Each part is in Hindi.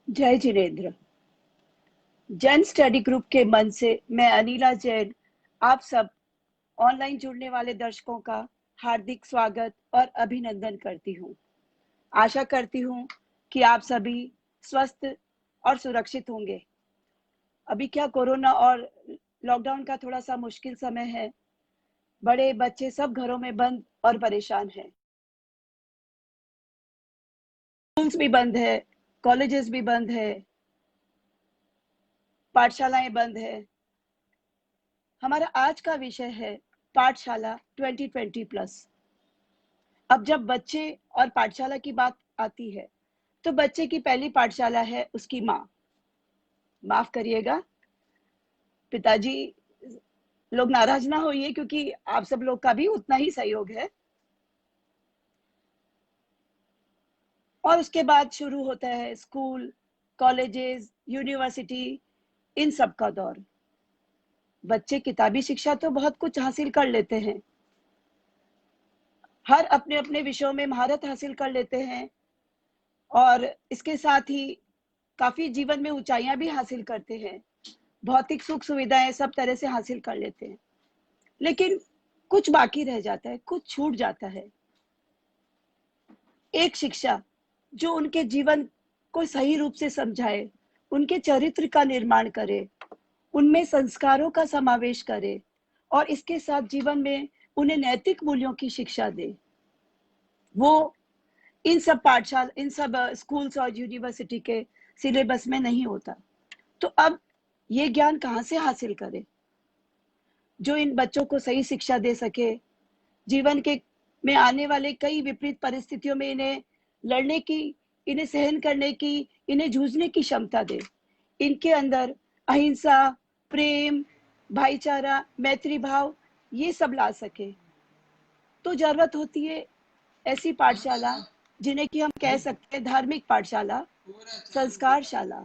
जय जिनेन्द्र। जैन स्टडी ग्रुप के मन से मैं अनिला जैन आप सब ऑनलाइन जुड़ने वाले दर्शकों का हार्दिक स्वागत और अभिनंदन करती हूँ। आशा करती हूँ कि आप सभी स्वस्थ और सुरक्षित होंगे। अभी क्या कोरोना और लॉकडाउन का थोड़ा सा मुश्किल समय है। बड़े बच्चे सब घरों में बंद और परेशान हैं। स्कूल्स भी बंद है, कॉलेजेस भी बंद है, पाठशालाएं बंद है। हमारा आज का विषय है पाठशाला 2020 प्लस। अब जब बच्चे और पाठशाला की बात आती है तो बच्चे की पहली पाठशाला है उसकी माँ। माफ करिएगा पिताजी, लोग नाराज ना होइए क्योंकि आप सब लोग का भी उतना ही सहयोग है। और उसके बाद शुरू होता है स्कूल, कॉलेजेस, यूनिवर्सिटी, इन सब का दौर। बच्चे किताबी शिक्षा तो बहुत कुछ हासिल कर लेते हैं, हर अपने अपने विषयों में महारत हासिल कर लेते हैं और इसके साथ ही काफी जीवन में ऊंचाइयां भी हासिल करते हैं। भौतिक सुख सुविधाएं सब तरह से हासिल कर लेते हैं, लेकिन कुछ बाकी रह जाता है, कुछ छूट जाता है। एक शिक्षा जो उनके जीवन को सही रूप से समझाए, उनके चरित्र का निर्माण करे, उनमें संस्कारों का समावेश करे और इसके साथ जीवन में उन्हें नैतिक मूल्यों की शिक्षा दे, वो इन सब स्कूल्स और यूनिवर्सिटी के सिलेबस में नहीं होता। तो अब ये ज्ञान कहाँ से हासिल करें जो इन बच्चों को सही शिक्षा दे सके, जीवन के में आने वाले कई विपरीत परिस्थितियों में इन्हें लड़ने की, इन्हें सहन करने की, इन्हें जूझने की क्षमता दे, इनके अंदर अहिंसा, प्रेम, भाईचारा, मैत्री भाव ये सब ला सके। तो जरूरत होती है ऐसी पाठशाला जिन्हें कि हम कह सकते हैं धार्मिक पाठशाला, संस्कारशाला।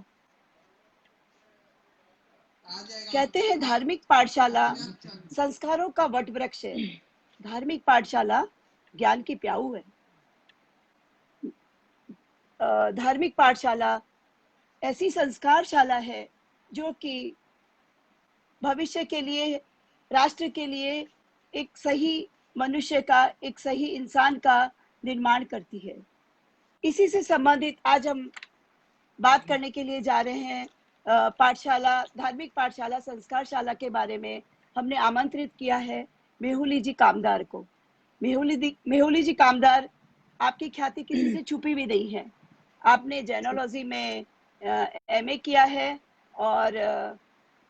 कहते हैं धार्मिक पाठशाला संस्कारों का वट वृक्ष है, धार्मिक पाठशाला ज्ञान की प्याऊ है। धार्मिक पाठशाला ऐसी संस्कारशाला है जो कि भविष्य के लिए, राष्ट्र के लिए एक सही मनुष्य का, एक सही इंसान का निर्माण करती है। इसी से संबंधित आज हम बात करने के लिए जा रहे हैं। पाठशाला, धार्मिक पाठशाला, संस्कारशाला के बारे में हमने आमंत्रित किया है मेहुली जी कामदार को। मेहुली जी कामदार, आपकी ख्याति किसी से छुपी भी नहीं है। आपने जैनोलॉजी में एमए किया है और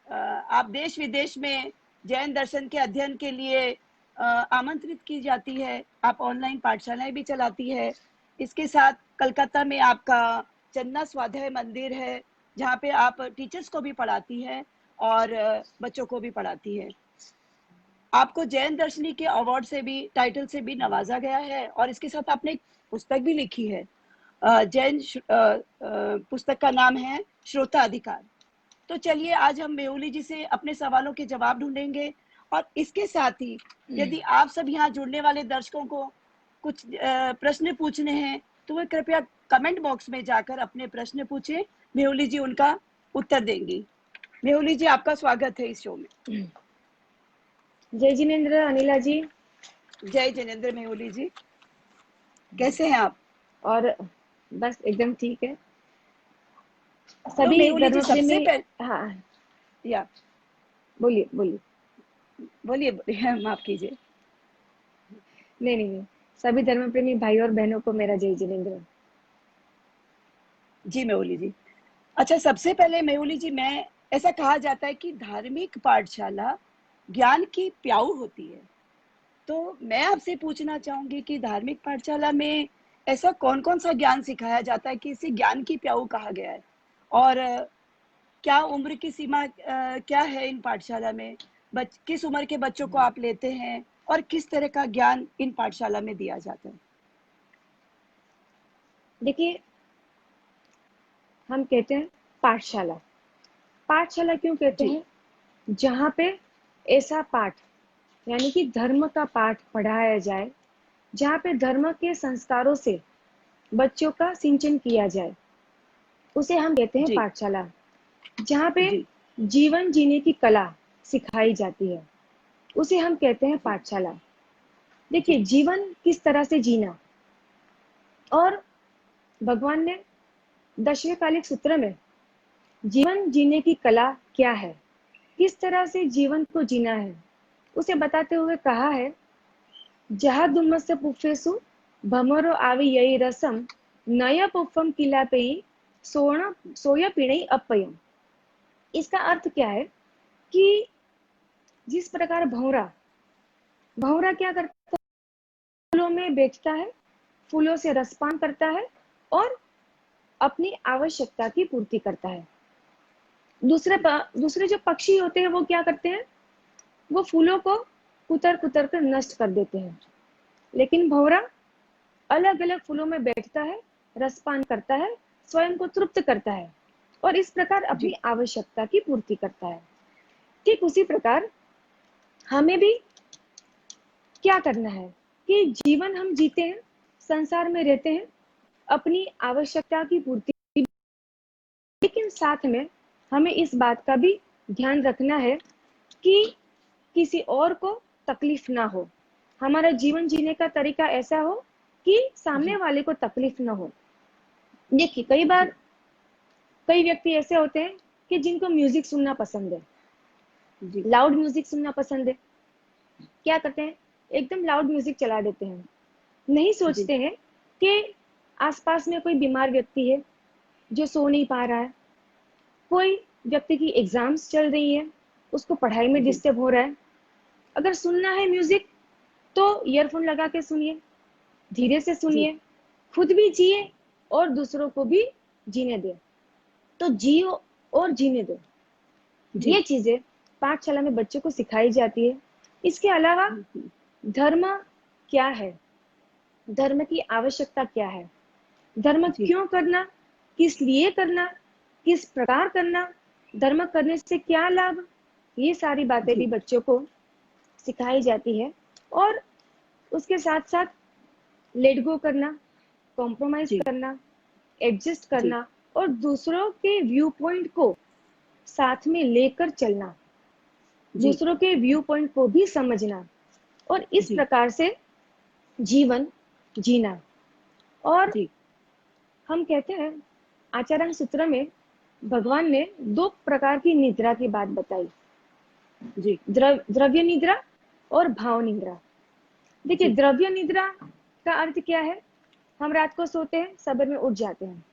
आप देश विदेश में जैन दर्शन के अध्ययन के लिए आमंत्रित की जाती है। आप ऑनलाइन पाठशालाएं भी चलाती है। इसके साथ कलकत्ता में आपका चन्ना स्वाध्याय मंदिर है जहाँ पे आप टीचर्स को भी पढ़ाती है और बच्चों को भी पढ़ाती है। आपको जैन दर्शनी के अवार्ड से भी, टाइटल से भी नवाजा गया है और इसके साथ आपने एक पुस्तक भी लिखी है। जैन पुस्तक का नाम है श्रोता अधिकार। तो चलिए आज हम मेहुली जी से अपने सवालों के जवाब ढूंढेंगे और इसके साथ ही यदि आप सब यहाँ जुड़ने वाले दर्शकों को कुछ प्रश्न पूछने हैं तो वे कृपया कमेंट बॉक्स में जाकर अपने प्रश्न पूछें, मेहुली जी उनका उत्तर देंगी। मेहुली जी, आपका स्वागत है इस शो में। जय जिनेन्द्र अनिला जी। जय जिनेंद्र मेहुली जी, कैसे हैं आप? और बस एकदम ठीक है। तो सभी मेहुली जी धर्म सबसे प्रेमी। पहले, हाँ, या बोलिए बोलिए। बोलिए बोलिए, माफ कीजिए। नहीं नहीं नहीं, सभी धर्म प्रेमी भाई और बहनों को मेरा जय जिनेंद्र। जी मेहुली जी, अच्छा सबसे पहले मेहुली जी, मैं ऐसा कहा जाता है कि धार्मिक पाठशाला ज्ञान की प्याऊ होती है। तो मैं आपसे पूछना चाहूंगी कि धार्मिक पाठशाला में ऐसा कौन कौन सा ज्ञान सिखाया जाता है कि इसे ज्ञान की प्याऊ कहा गया है? और क्या उम्र की सीमा क्या है इन पाठशाला में? किस उम्र के बच्चों को आप लेते हैं और किस तरह का ज्ञान इन पाठशाला में दिया जाता है? देखिए, हम कहते हैं पाठशाला। पाठशाला क्यों कहते जी, हैं? जहाँ पे ऐसा पाठ, यानी कि धर्म का पाठ पढ़ाया जाए, जहाँ पे धर्म के संस्कारों से बच्चों का सिंचन किया जाए, उसे हम कहते हैं जी, पाठशाला। जहाँ पे जी, जीवन जीने की कला सिखाई जाती है, उसे हम कहते हैं जी, पाठशाला। देखिए, जी, जीवन किस तरह से जीना, और भगवान ने 10वें कालिक सूत्र में जीवन जीने की कला क्या है, किस तरह से जीवन को जीना है, उसे बताते हुए कहा है, जहा दुमस पुफेसु भमरो आवी यही रसम नया पुफम किलापेई सोना सोया पीणई अपयम। इसका अर्थ क्या है कि जिस प्रकार भौरा भौरा क्या करता है, फूलों में बैठता है, फूलों से रसपान करता है और अपनी आवश्यकता की पूर्ति करता है। दूसरे जो पक्षी होते हैं वो क्या करते हैं, वो फूलों को कुतर कुतर कर नष्ट कर देते हैं। लेकिन भौरा अलग अलग फूलों में बैठता है, रसपान करता है, स्वयं को तृप्त करता है और इस प्रकार अपनी जी, आवश्यकता की पूर्ति करता है। ठीक उसी प्रकार हमें भी क्या करना है कि जीवन हम जीते हैं, संसार में रहते हैं, अपनी आवश्यकता की पूर्ति, लेकिन साथ में हमें इस बात का भी ध्यान रखना है कि किसी और को तकलीफ ना हो। हमारा जीवन जीने का तरीका ऐसा हो कि सामने जी, वाले को तकलीफ ना हो। देखिए, कई बार जी, कई व्यक्ति ऐसे होते हैं कि जिनको म्यूजिक सुनना पसंद है, जी, लाउड म्यूजिक सुनना पसंद है। क्या करते हैं, एकदम लाउड म्यूजिक चला देते हैं, नहीं जी, सोचते हैं कि आसपास में कोई बीमार व्यक्ति है जो सो नहीं पा रहा है, कोई व्यक्ति की एग्जाम्स चल रही है, उसको पढ़ाई में जी, डिस्टर्ब हो रहा है। अगर सुनना है म्यूजिक तो ईयरफोन लगा के सुनिए, धीरे से जी, सुनिए, खुद भी जिए और दूसरों को भी जीने दे। तो जियो और जीने दो, जी, ये चीजें पाठशाला में बच्चों को सिखाई जाती है। इसके अलावा धर्म क्या है, धर्म की आवश्यकता क्या है, धर्म जी, क्यों करना, किस लिए करना, किस प्रकार करना, धर्म करने से क्या लाभ, ये सारी बातें भी जी, बच्चों को सिखाई जाती है। और उसके साथ साथ लेट गो करना, कॉम्प्रोमाइज जी, करना, एडजस्ट जी, करना और दूसरों के व्यू पॉइंट को साथ में लेकर चलना, जी, दूसरों के व्यू पॉइंट को भी समझना और इस जी, प्रकार से जीवन जीना। और जी, हम कहते हैं, आचार्य सूत्र में भगवान ने दो प्रकार की निद्रा की बात बताई, जी, द्रव्य निद्रा और भाव निद्रा। देखिए, जी, द्रव्य निद्रा का अर्थ क्या है, हम रात को सोते हैं, सवेर में उठ जाते हैं,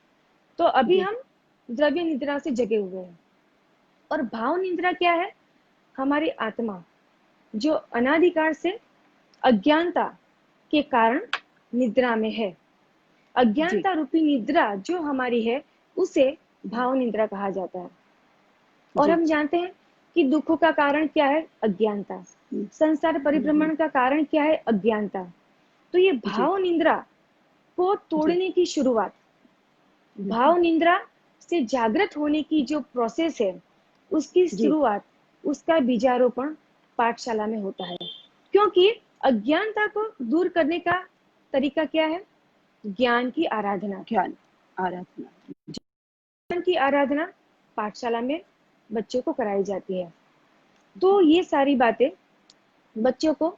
तो अभी जी, हम द्रव्य निद्रा से जगे हुए हैं। और भाव निद्रा क्या है, हमारी आत्मा जो अनादिकाल से अज्ञानता के कारण निद्रा में है, जी, अज्ञानता रूपी निद्रा जो हमारी है, उसे भाव निद्रा कहा जाता है। और जी, हम जानते हैं कि दुखों का कारण क्या है, अज्ञानता। हुँ, संसार हुँ, हुँ, परिभ्रमण का कारण क्या है, अज्ञानता। तो ये जी, भाव निद्रा को जी, तोड़ने की शुरुआत, हुँ, भाव निद्रा से जागृत होने की जो प्रोसेस है, उसकी जी, शुरुआत, उसका बीजारोपण पाठशाला में होता है। क्योंकि अज्ञानता को दूर करने का तरीका क्या है, ज्ञान की आराधना। ज्ञान, आराधना, ज्ञान की आराधना पाठशाला में बच्चों को कराई जाती है। तो ये सारी बातें बच्चों को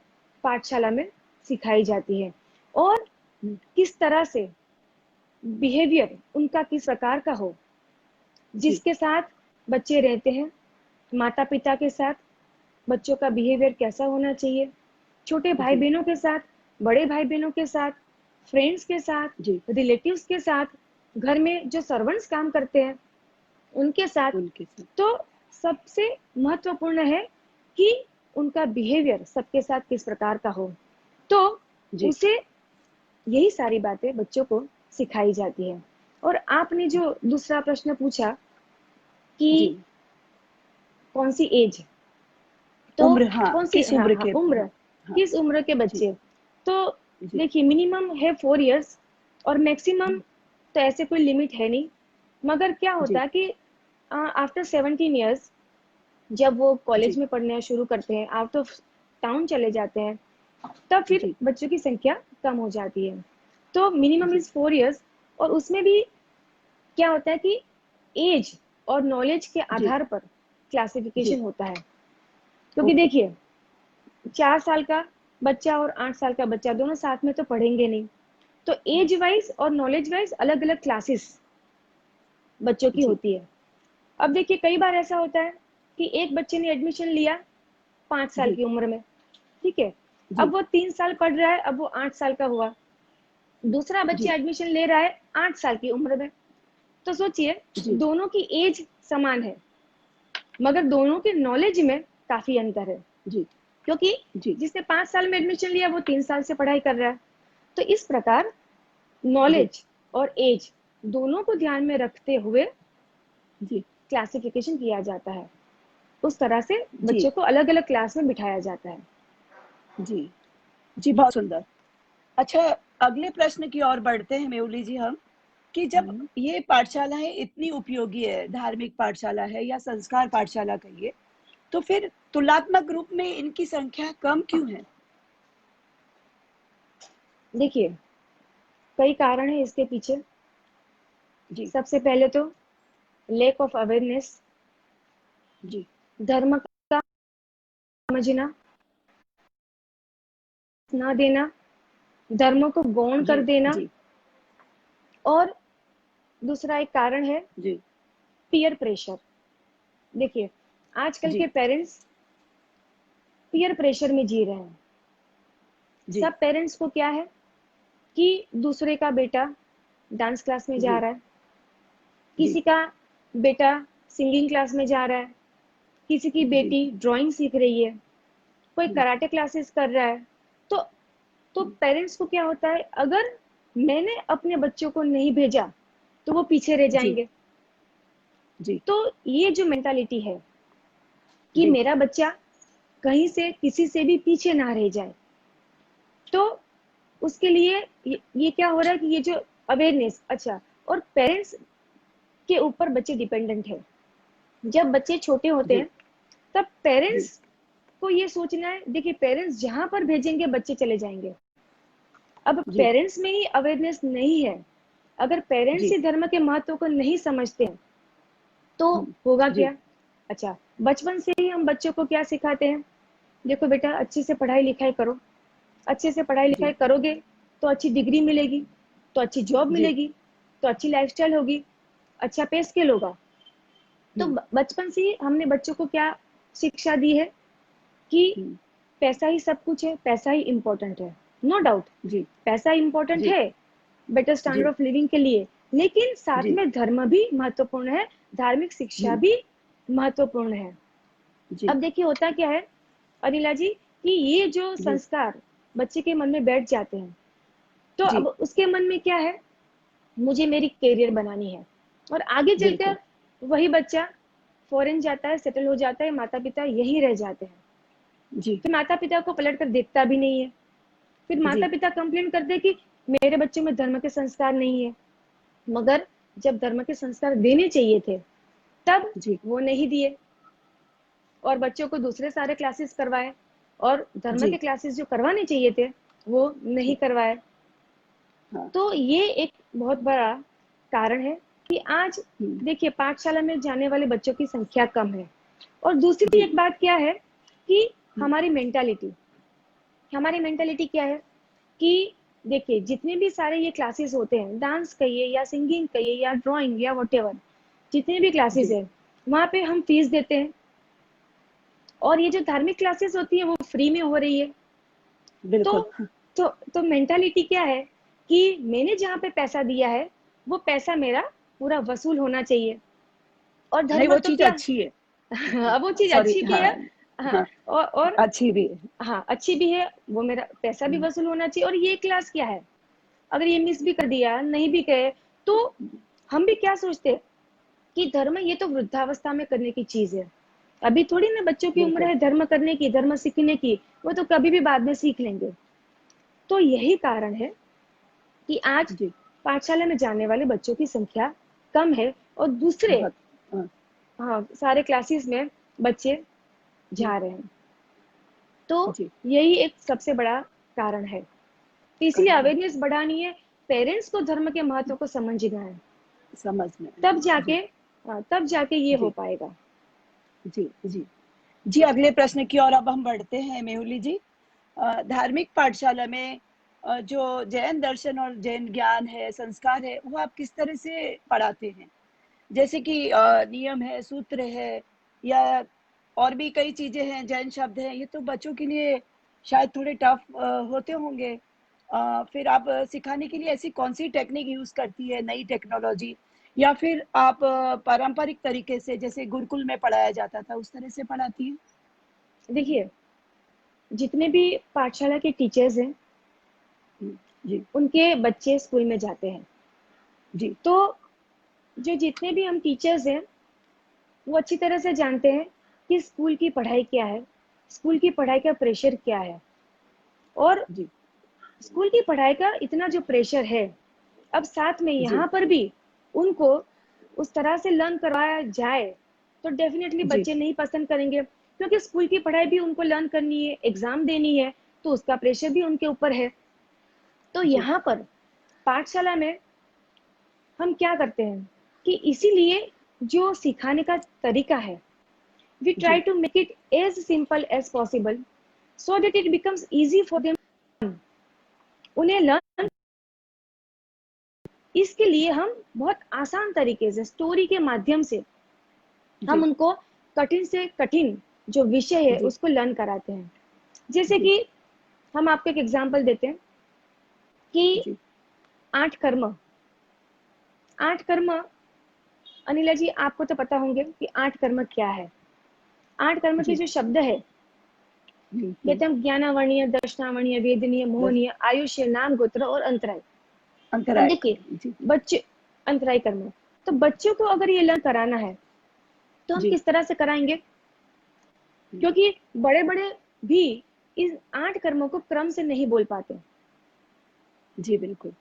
पाठशाला में सिखाई जाती है और किस तरह से बिहेवियर उनका किस प्रकार का हो, जिसके साथ बच्चे रहते हैं, माता पिता के साथ बच्चों का बिहेवियर कैसा होना चाहिए, छोटे भाई बहनों के साथ, बड़े भाई बहनों के साथ, फ्रेंड्स के साथ, रिलेटिव्स के साथ, घर में जो सर्वेंट्स काम करते हैं उनके साथ। तो सबसे महत्वपूर्ण है कि उनका बिहेवियर सबके साथ किस प्रकार का हो, तो उसे यही सारी बातें बच्चों को सिखाई जाती है। और आपने जो दूसरा प्रश्न पूछा कि कौन सी एज, तो उम्र, कौन सी किस उम्र के, उम्र, किस उम्र के बच्चे, तो देखिए मिनिमम है 4 इयर्स और मैक्सिमम तो ऐसे कोई लिमिट है नहीं, मगर क्या होता है कि आफ्टर 17 इयर्स जब वो कॉलेज में पढ़ना शुरू करते हैं, आउट ऑफ टाउन चले जाते हैं, तब फिर बच्चों की संख्या कम हो जाती है। तो मिनिमम इज 4 इयर्स और उसमें भी क्या होता है कि एज और नॉलेज के आधार पर क्लासिफिकेशन होता है, क्योंकि देखिए 4 साल का बच्चा और 8 साल का बच्चा दोनों साथ में तो पढ़ेंगे नहीं, तो एज वाइज और नॉलेज वाइज अलग अलग क्लासेस बच्चों की होती है। अब देखिए कई बार ऐसा होता है कि एक बच्चे ने एडमिशन लिया 5 साल की उम्र में, ठीक है, अब वो 3 साल पढ़ रहा है, अब वो 8 साल का हुआ। दूसरा बच्चा एडमिशन ले रहा है 8 साल की उम्र में, तो सोचिए दोनों की एज समान है मगर दोनों के नॉलेज में काफी अंतर है, क्योंकि जिसने 5 साल में एडमिशन लिया वो 3 साल से पढ़ाई कर रहा है। तो इस प्रकार नॉलेज और एज दोनों को ध्यान में रखते हुए क्लासिफिकेशन किया जाता है, उस तरह से बच्चों को अलग अलग क्लास में बिठाया जाता है। जी, बहुत सुंदर। अच्छा, अगले प्रश्न की ओर बढ़ते हैं मेहुली जी हम, कि जब ये पाठशालाएं इतनी उपयोगी है, धार्मिक पाठशाला है या संस्कार पाठशाला कहिए, तो फिर तुलनात्मक रूप में इनकी संख्या कम क्यों है? देखिए कई कारण है इसके पीछे। सबसे पहले तो लैक ऑफ अवेयरनेस, धर्म का समझना ना देना, धर्म को गौण कर देना, और दूसरा एक कारण है पीयर प्रेशर। देखिए आजकल के पेरेंट्स पीयर प्रेशर में जी रहे हैं। सब पेरेंट्स को क्या है कि दूसरे का बेटा डांस क्लास में जा रहा है, किसी का बेटा सिंगिंग क्लास में जा रहा है, किसी की बेटी ड्राइंग सीख रही है, कोई कराटे क्लासेस कर रहा है, तो पेरेंट्स को क्या होता है, अगर मैंने अपने बच्चों को नहीं भेजा तो वो पीछे रह जाएंगे। तो ये जो मेंटालिटी है कि मेरा बच्चा कहीं से किसी से भी पीछे ना रह जाए, तो उसके लिए ये क्या हो रहा है कि ये जो अवेयरनेस, अच्छा, और पेरेंट्स के ऊपर बच्चे डिपेंडेंट है। जब बच्चे छोटे होते हैं तब पेरेंट्स को ये सोचना है, देखिए पेरेंट्स जहां पर भेजेंगे बच्चे चले जाएंगे। अब पेरेंट्स में ही अवेयरनेस नहीं है, अगर पेरेंट्स ही धर्म के महत्व को नहीं समझते हैं तो होगा क्या। अच्छा, बचपन से ही हम बच्चों को क्या सिखाते हैं, देखो बेटा अच्छे से पढ़ाई लिखाई करो, अच्छे से पढ़ाई लिखाई करोगे तो अच्छी डिग्री मिलेगी, तो अच्छी जॉब मिलेगी, तो अच्छी लाइफस्टाइल होगी, अच्छा पे स्केल होगा। तो बचपन से ही हमने बच्चों को क्या शिक्षा दी है कि पैसा ही सब कुछ है, पैसा ही इम्पोर्टेंट है। नो डाउट पैसा इम्पोर्टेंट है बेटर स्टैंडर्ड ऑफ लिविंग के लिए, लेकिन साथ में धर्म भी महत्वपूर्ण है, धार्मिक शिक्षा भी महत्वपूर्ण है। अब देखिए होता क्या है अनिला जी कि ये जो संस्कार बच्चे के मन में बैठ जाते हैं, तो अब उसके मन में क्या है, मुझे मेरी करियर बनानी है, और आगे चलकर वही बच्चा फॉरेन जाता है, सेटल हो जाता है, माता पिता यही रह जाते हैं। फिर माता पिता को पलट कर देखता भी नहीं है, फिर माता पिता कंप्लेन करते कि मेरे बच्चे में धर्म के संस्कार नहीं है, मगर जब धर्म के संस्कार देने चाहिए थे तब वो नहीं दिए और बच्चों को दूसरे सारे क्लासेस करवाए, और धर्म के क्लासेस जो करवाने चाहिए थे वो नहीं करवाए। तो ये एक बहुत बड़ा कारण है कि आज देखिए पाठशाला में जाने वाले बच्चों की संख्या कम है। और दूसरी एक बात क्या है कि हमारी मेंटालिटी क्या है कि देखिए जितने भी सारे ये क्लासेस होते हैं, डांस कहिए या सिंगिंग कहिए या ड्राइंग या व्हाटएवर, जितने भी क्लासेस जी है वहाँ पे हम फीस देते हैं, और ये जो धार्मिक क्लासेस होती है वो फ्री में हो रही है। तो बिल्कुल। तो मेंटालिटी क्या है कि मैंने जहाँ पे पैसा दिया है वो पैसा मेरा पूरा वसूल होना चाहिए। और नहीं, धर्म वो तो चीज क्या अच्छी है। अब वो चीज सॉरी, अच्छी भी हाँ। है। हाँ, हाँ, और अच्छी भी है। हाँ अच्छी भी है, वो मेरा पैसा भी वसूल होना चाहिए। और ये क्लास क्या है, अगर ये मिस भी कर दिया, नहीं भी गए, तो हम भी क्या सोचते हैं कि धर्म ये तो वृद्धावस्था में करने की चीज है, अभी थोड़ी ना बच्चों की उम्र बिल्कुल। है धर्म करने की, धर्म सीखने की, वो तो कभी भी बाद में सीख लेंगे। तो यही कारण है कि आज जी, पाठशाला में जाने वाले बच्चों की संख्या कम है, और दूसरे बहुत। हाँ, हाँ सारे क्लासेस में बच्चे जी जा रहे हैं। तो जी। यही एक सबसे बड़ा कारण है। तो इसलिए कारण अवेयरनेस बढ़ानी है, पेरेंट्स को धर्म के महत्व को समझना है, समझ में तब आएगा। जाके जी तब जाके ये हो जी पाएगा। जी जी। जी, अगले प्रश्न की ओर अब हम बढ़ते हैं मेहुली जी। धार्मिक पाठशाला में जो जैन दर्शन और जैन ज्ञान है, संस्कार है, वो आप किस तरह से पढ़ाते हैं? जैसे कि नियम है, सूत्र है, या और भी कई चीजें हैं, जैन शब्द हैं, ये तो बच्चों के लिए शायद थोड़े टफ होते होंगे। फिर आप सिखाने के लिए ऐसी कौन सी टेक्निक यूज करती है, नई टेक्नोलॉजी, या फिर आप पारंपरिक तरीके से जैसे गुरुकुल में पढ़ाया जाता था उस तरह से पढ़ाती हैं? देखिए जितने भी पाठशाला के टीचर्स हैं जी उनके बच्चे स्कूल में जाते हैं। जी तो जो जितने भी हम टीचर्स हैं वो अच्छी तरह से जानते हैं कि स्कूल की पढ़ाई क्या है, स्कूल की पढ़ाई का प्रेशर क्या है। और जी स्कूल की पढ़ाई का इतना जो प्रेशर है, अब साथ में जी यहाँ पर भी उनको उस तरह से लर्न करवाया जाए तो डेफिनेटली जी बच्चे नहीं पसंद करेंगे, क्योंकि स्कूल की पढ़ाई भी उनको लर्न करनी है, एग्जाम देनी है, तो उसका प्रेशर भी उनके ऊपर है। तो जी यहाँ पर पाठशाला में हम क्या करते हैं कि इसीलिए जो सिखाने का तरीका है, we try जी to make it as simple as possible so that it becomes easy for them, उन्हें लर्न। इसके लिए हम बहुत आसान तरीके से स्टोरी के माध्यम से हम जी उनको कठिन से कठिन जो विषय है जी उसको लर्न कराते हैं। जैसे जी कि हम आपको एक एग्जांपल देते हैं कि जी 8 कर्म। 8 कर्म, अनिला जी आपको तो पता होंगे कि 8 कर्म क्या है। 8 कर्म के जी। जो शब्द है, कहते हैं ज्ञानावर्णीय, दर्शनावर्णीय, वेदनीय, दस। मोहनीय, आयुष्य, नाम, गोत्र और अंतराय। अब अंतराय देखिए कर्म। जी बच्चे, अंतराय कर्म, तो बच्चों को अगर ये लर्न कराना है तो हम जी किस तरह से कराएंगे, क्योंकि बड़े बड़े भी इन 8 कर्मों को क्रम से नहीं बोल पाते। जी बिल्कुल।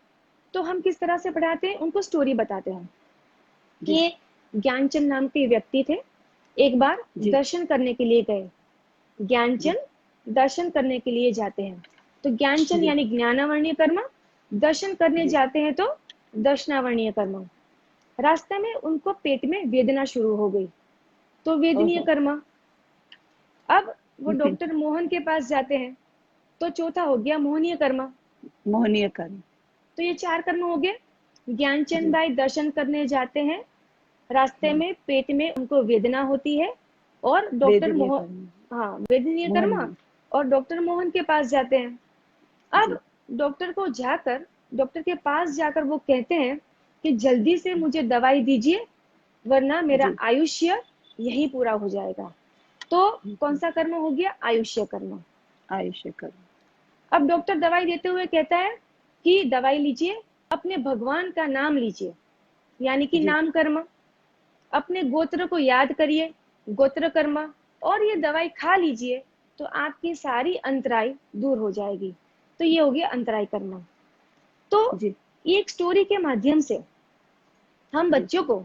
तो हम किस तरह से पढ़ाते हैं, उनको स्टोरी बताते हैं जी कि ज्ञानचंद नाम के व्यक्ति थे, एक बार जी दर्शन करने के लिए गए। जी ज्ञानचंद दर्शन करने के लिए जाते हैं, तो ज्ञानचंद जी यानी ज्ञानावर्णीय कर्म, दर्शन करने जी। जाते हैं तो दर्शनावर्णीय कर्म। रास्ते में उनको पेट में वेदना शुरू हो गई, तो वेदनीय ओहो। कर्म। अब वो डॉक्टर मोहन के पास जाते हैं, तो चौथा हो गया मोहनीय कर्म। मोहनीय कर्म। तो ये 4 कर्म हो गए। ज्ञानचंद जी। भाई दर्शन करने जाते हैं, रास्ते में पेट में उनको वेदना होती है, और डॉक्टर वेदनीय मोहन, कर्म। हाँ वेदनीय कर्म, मोहनीय। और डॉक्टर मोहन के पास जाते हैं। अब जी डॉक्टर को जाकर, डॉक्टर के पास जाकर वो कहते हैं कि जल्दी से मुझे दवाई दीजिए, वरना मेरा जी आयुष्य यही पूरा हो जाएगा। तो कौन सा कर्म हो गया, आयुष्य कर्म। आयुष्य कर्म। अब डॉक्टर दवाई देते हुए कहता है कि दवाई लीजिए, अपने भगवान का नाम लीजिए, यानी कि जी नाम कर्म। अपने गोत्र को याद करिए, गोत्र कर्म, और ये दवाई खा लीजिए तो आपकी सारी अंतराई दूर हो जाएगी। तो ये हो गया अंतराय कर्म। तो जी ये एक स्टोरी के माध्यम से हम जी बच्चों को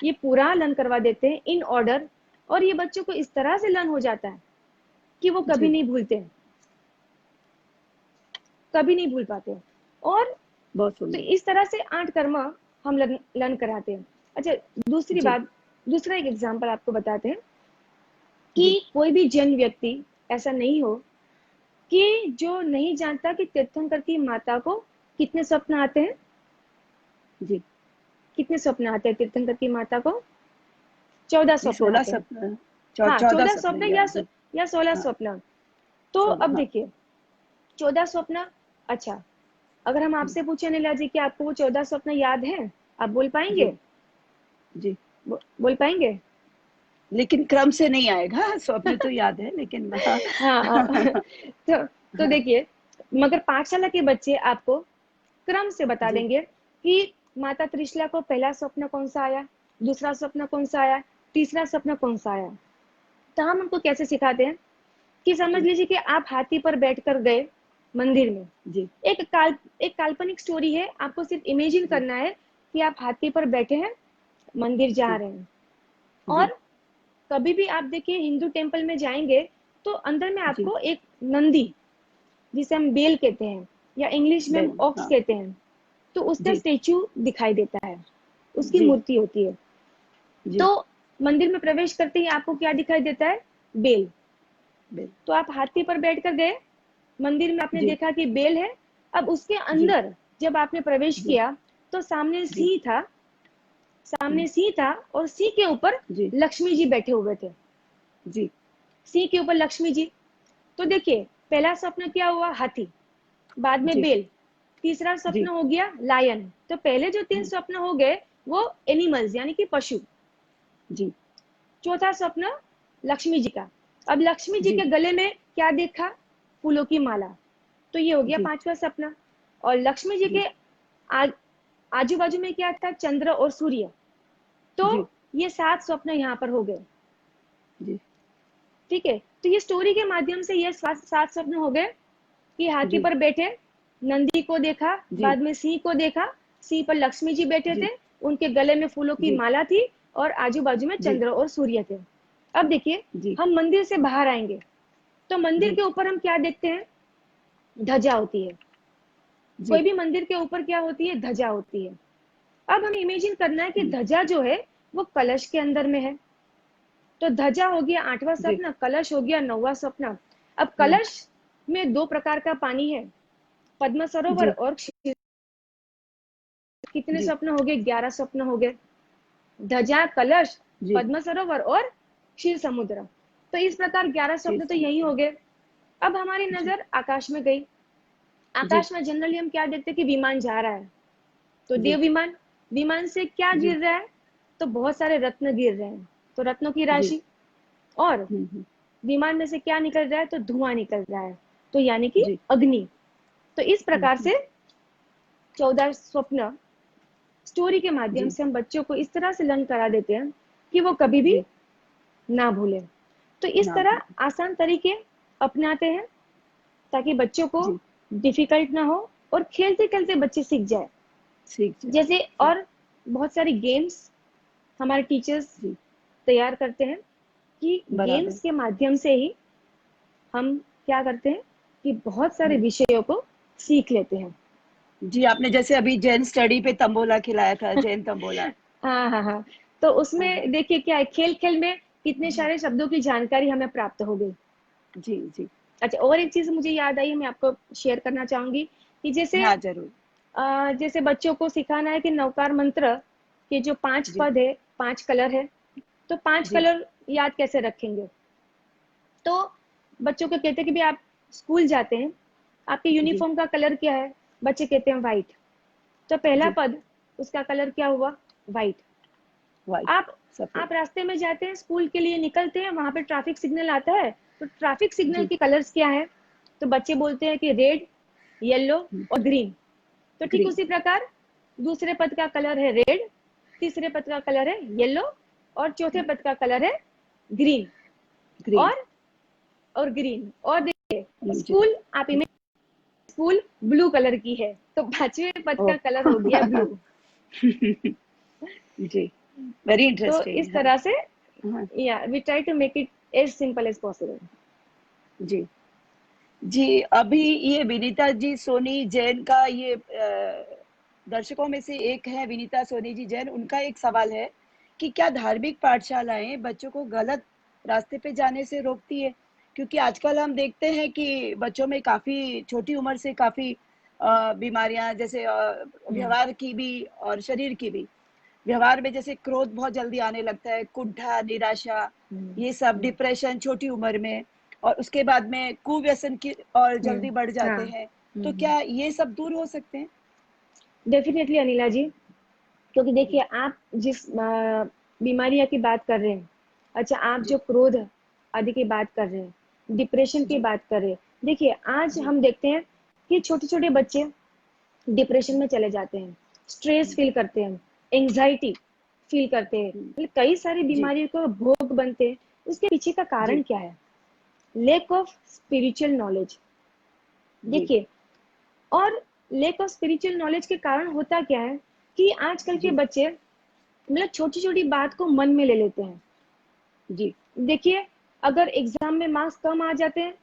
ये पूरा लर्न करवा देते हैं इन ऑर्डर, और ये बच्चों को इस तरह से लर्न हो जाता है कि वो कभी जी। नहीं भूलते, कभी नहीं भूल पाते। और बहुत तो सुंदर। इस तरह से 8 कर्म हम लर्न कराते हैं। अच्छा, दूसरी जी बात, दूसरा एक एग्जाम्पल आपको बताते हैं कि जी कोई भी जैन व्यक्ति ऐसा नहीं हो कि जो नहीं जानता कि तीर्थंकर की माता को कितने स्वप्न आते हैं? जी कितने स्वप्न आते हैं तीर्थंकर की माता को? 14 जी, स्वप्न 16 आते हैं। सपने, हाँ, 14 14 सपने स्वप्न या या 16 हाँ स्वप्न। तो 16, अब हाँ। देखिए 14 स्वप्न। अच्छा, अगर हम आपसे पूछे अनिला जी कि आपको वो 14 स्वप्न याद है, आप बोल जी पाएंगे? जी, बोल पाएंगे? लेकिन क्रम से नहीं आएगा। स्वप्न तो याद है, लेकिन हाँ। हाँ हाँ। तो हाँ, देखिए, मगर पाठशाला के बच्चे आपको क्रम से बता जी देंगे कि माता त्रिशला को पहला स्वप्न कौन सा आया, दूसरा स्वप्न कौन सा आया, तीसरा स्वप्न कौन सा आया। तो हम उनको कैसे सिखाते हैं कि समझ जी लीजिए कि आप हाथी पर बैठकर गए मंदिर में। जी एक काल्पनिक स्टोरी है, आपको सिर्फ इमेजिन जी करना है कि आप हाथी पर बैठे हैं, मंदिर जा जी रहे हैं। जी और कभी भी आप देखिए हिंदू टेम्पल में जाएंगे तो अंदर में जी, आपको एक नंदी, जिसे हम बेल कहते हैं या इंग्लिश में हम बेल, ऑक्स हाँ। कहते हैं, तो उसका जी स्टेचू दिखाई देता है, उसकी जी मूर्ति होती है। जी, तो मंदिर में प्रवेश करते ही आपको क्या दिखाई देता है? बेल। बेल, तो आप हाथी पर बैठ कर गए मंदिर में, आपने जी देखा कि बेल है। अब उसके जी अंदर जब आपने प्रवेश जी किया तो सामने जी सिंह था, हम्म, सामने सिंह था और सिंह के ऊपर जी लक्ष्मी जी बैठे हुए थे। जी सिंह के ऊपर लक्ष्मी जी। तो देखिए पहला स्वप्न क्या हुआ? हाथी, बाद में जी बेल, तीसरा स्वप्न जी, हो गया लायन। तो पहले जो 3 हाँ, स्वप्न हो गए वो एनिमल्स यानी कि पशु। जी चौथा स्वप्न लक्ष्मी जी का। अब लक्ष्मी जी जी के गले में क्या देखा? फूलों की माला। तो ये हो गया जी 5वां सपना। और लक्ष्मी जी जी के आजू बाजू में क्या था? चंद्र और सूर्य। तो जी ये 7 स्वप्न यहाँ पर हो गए। जी ठीक है, तो ये स्टोरी के माध्यम से ये 7 स्वप्न हो गए कि हाथी जी पर बैठे नंदी को देखा, जी बाद में सिंह को देखा, सिंह पर लक्ष्मी जी बैठे थे, जी उनके गले में फूलों की जी माला थी और आजू बाजू में जी चंद्र और सूर्य थे। अब देखिए, जी हम मंदिर से बाहर आएंगे तो मंदिर जी के ऊपर हम क्या देखते हैं? ध्वजा होती है। कोई जी भी मंदिर के ऊपर क्या होती है? ध्वजा होती है। अब हमें इमेजिन करना है कि ध्वजा जो है वो कलश के अंदर में है। तो ध्वजा हो गया 8वां जी, स्वप्न, कलश हो गया 9वां स्वप्न। अब हम्म, कलश में 2 प्रकार का पानी है, पद्म सरोवर जी और क्षीर। कितने जी स्वप्न हो गए? 11 स्वप्न हो गए। ध्वजा, कलश, जी, पद्म सरोवर और क्षीर समुद्र। तो इस प्रकार 11 जी स्वप्न तो यही समझ हो गए। अब हमारी जी नजर आकाश में गई। जी आकाश में जनरली हम क्या देखते हैं कि विमान जा रहा है। तो देव जी विमान, विमान से क्या जी गिर रहा है? तो बहुत सारे रत्न गिर रहे हैं, तो रत्नों की जी, राशि। और विमान में से क्या निकल रहा है? तो धुआं निकल रहा है, तो यानी कि जी, अग्नि। तो इस प्रकार हम्म, से 14 स्वप्न स्टोरी के माध्यम जी से हम बच्चों को इस तरह से लर्न करा देते हैं कि वो कभी भी जी, ना भूले। तो इस ना तरह भूले, आसान तरीके अपनाते हैं ताकि बच्चों को जी डिफिकल्ट ना हो और खेलते खेलते बच्चे सीख जाए। सीख जाए, जैसे जी और बहुत सारी गेम्स हमारे टीचर्स जी, तैयार करते हैं कि बराबर, गेम्स के माध्यम से ही हम क्या करते हैं कि बहुत सारे हम्म, विषयों को सीख लेते हैं। जी आपने जैसे अभी जैन स्टडी पे तंबोला खिलाया था, जैन तंबोला। हाँ हाँ हाँ। तो हाँ, उसमें देखिए क्या है, खेल खेल में कितने सारे शब्दों की जानकारी हमें प्राप्त हो गई। जी जी, अच्छा, और एक चीज मुझे याद आई, मैं आपको शेयर करना चाहूंगी कि जैसे हाँ जरूर, जैसे बच्चों को सिखाना है कि नवकार मंत्र के जो 5 जी पद है, 5 कलर है, तो 5 जी कलर याद कैसे रखेंगे? तो बच्चों को कहते हैं कि भाई आप स्कूल जाते हैं, आपके जी यूनिफॉर्म का कलर क्या है? बच्चे कहते हैं व्हाइट। तो पहला जी, पद, उसका कलर क्या हुआ? व्हाइट। वाइट, आप सफेद, आप रास्ते में जाते हैं, स्कूल के लिए निकलते हैं, वहां पे ट्रैफिक सिग्नल आता है, तो ट्रैफिक सिग्नल जी, के कलर्स क्या है? तो बच्चे बोलते हैं कि रेड, येलो और ग्रीन। तो ठीक ग्रीन, उसी प्रकार दूसरे पद का कलर है रेड, तीसरे पद का कलर है येलो और चौथे पद का कलर है ग्रीन। ग्रीन, और ग्रीन और देखिए जी, स्कूल, आप इमेज, स्कूल ब्लू कलर की है, तो 5वें पद ओ, का कलर हो गया ब्लू। जी, वेरी तो इंटरेस्टिंग, इस हाँ तरह से हाँ, या we try to make it as simple as possible. जी जी। अभी ये विनीता जी सोनी जैन का ये दर्शकों में से एक है, विनीता सोनी जी जैन, उनका एक सवाल है कि क्या धार्मिक पाठशालाएं बच्चों को गलत रास्ते पे जाने से रोकती है? क्योंकि आजकल हम देखते हैं कि बच्चों में काफ़ी छोटी उम्र से काफ़ी बीमारियाँ जैसे व्यवहार की भी और शरीर की भी। व्यवहार में जैसे क्रोध बहुत जल्दी आने लगता है, कुंठा, निराशा, हम्म, ये सब हम्म, डिप्रेशन छोटी उम्र में और उसके बाद में कुव्यसन की और जल्दी बढ़ हाँ, जाते हैं। तो क्या ये सब दूर हो सकते हैं? डेफिनेटली अनिला जी, क्योंकि जी, देखिए आप जिस बीमारियां की बात कर रहे हैं, अच्छा आप जी, जो क्रोध आदि की बात कर रहे हैं, डिप्रेशन की जी, बात कर रहे हैं, देखिए आज जी, हम देखते हैं कि छोटे छोटे बच्चे डिप्रेशन में चले जाते हैं, स्ट्रेस हुँ, फील करते हैं, एंजाइटी फील करते हैं, हुँ, मतलब कई सारी जी, बीमारियों को भोग बनते हैं। उसके पीछे का कारण जी, क्या है? Lack of spiritual knowledge. जी, देखिए, और लेक ऑफ स्पिरिचुअल नॉलेज के कारण होता क्या है कि आजकल के जी, बच्चे मतलब छोटी छोटी बात को मन में ले लेते हैं। जी, देखिए, अगर एग्जाम में मार्क्स कम आ जाते हैं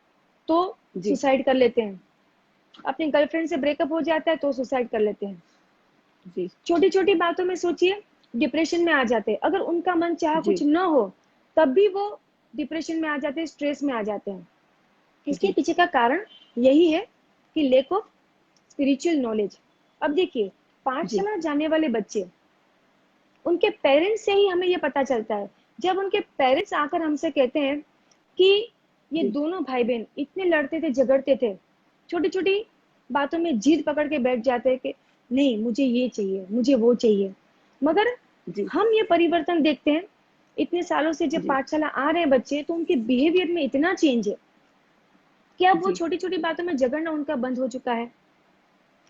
तो जी, सुसाइड कर लेते हैं, अपनी गर्लफ्रेंड से ब्रेकअप हो जाता है तो सुसाइड कर लेते हैं, जी, छोटी छोटी बातों में सोचिए डिप्रेशन में आ जाते हैं। अगर उनका मन चाह कुछ जी, न हो तब भी वो डिप्रेशन में आ जाते हैं, स्ट्रेस में आ जाते हैं। इसके जी, पीछे का कारण यही है कि लेक ऑफ स्पिरिचुअल नॉलेज। अब देखिए, जी, पाठशाला जाने वाले बच्चे, उनके पेरेंट्स से ही हमें ये पता चलता है। जब उनके पेरेंट्स आकर हमसे कहते हैं कि ये जी, दोनों भाई बहन इतने लड़ते थे, झगड़ते थे, छोटी छोटी बातों में जिद पकड़ के बैठ जाते हैं कि नहीं मुझे ये चाहिए, मुझे वो चाहिए, मगर जी, हम ये परिवर्तन देखते हैं इतने सालों से जब जी, पाठशाला आ रहे हैं बच्चे, तो उनके बिहेवियर में इतना चेंज है कि अब वो जी, छोटी छोटी बातों में झगड़ना उनका बंद हो चुका है।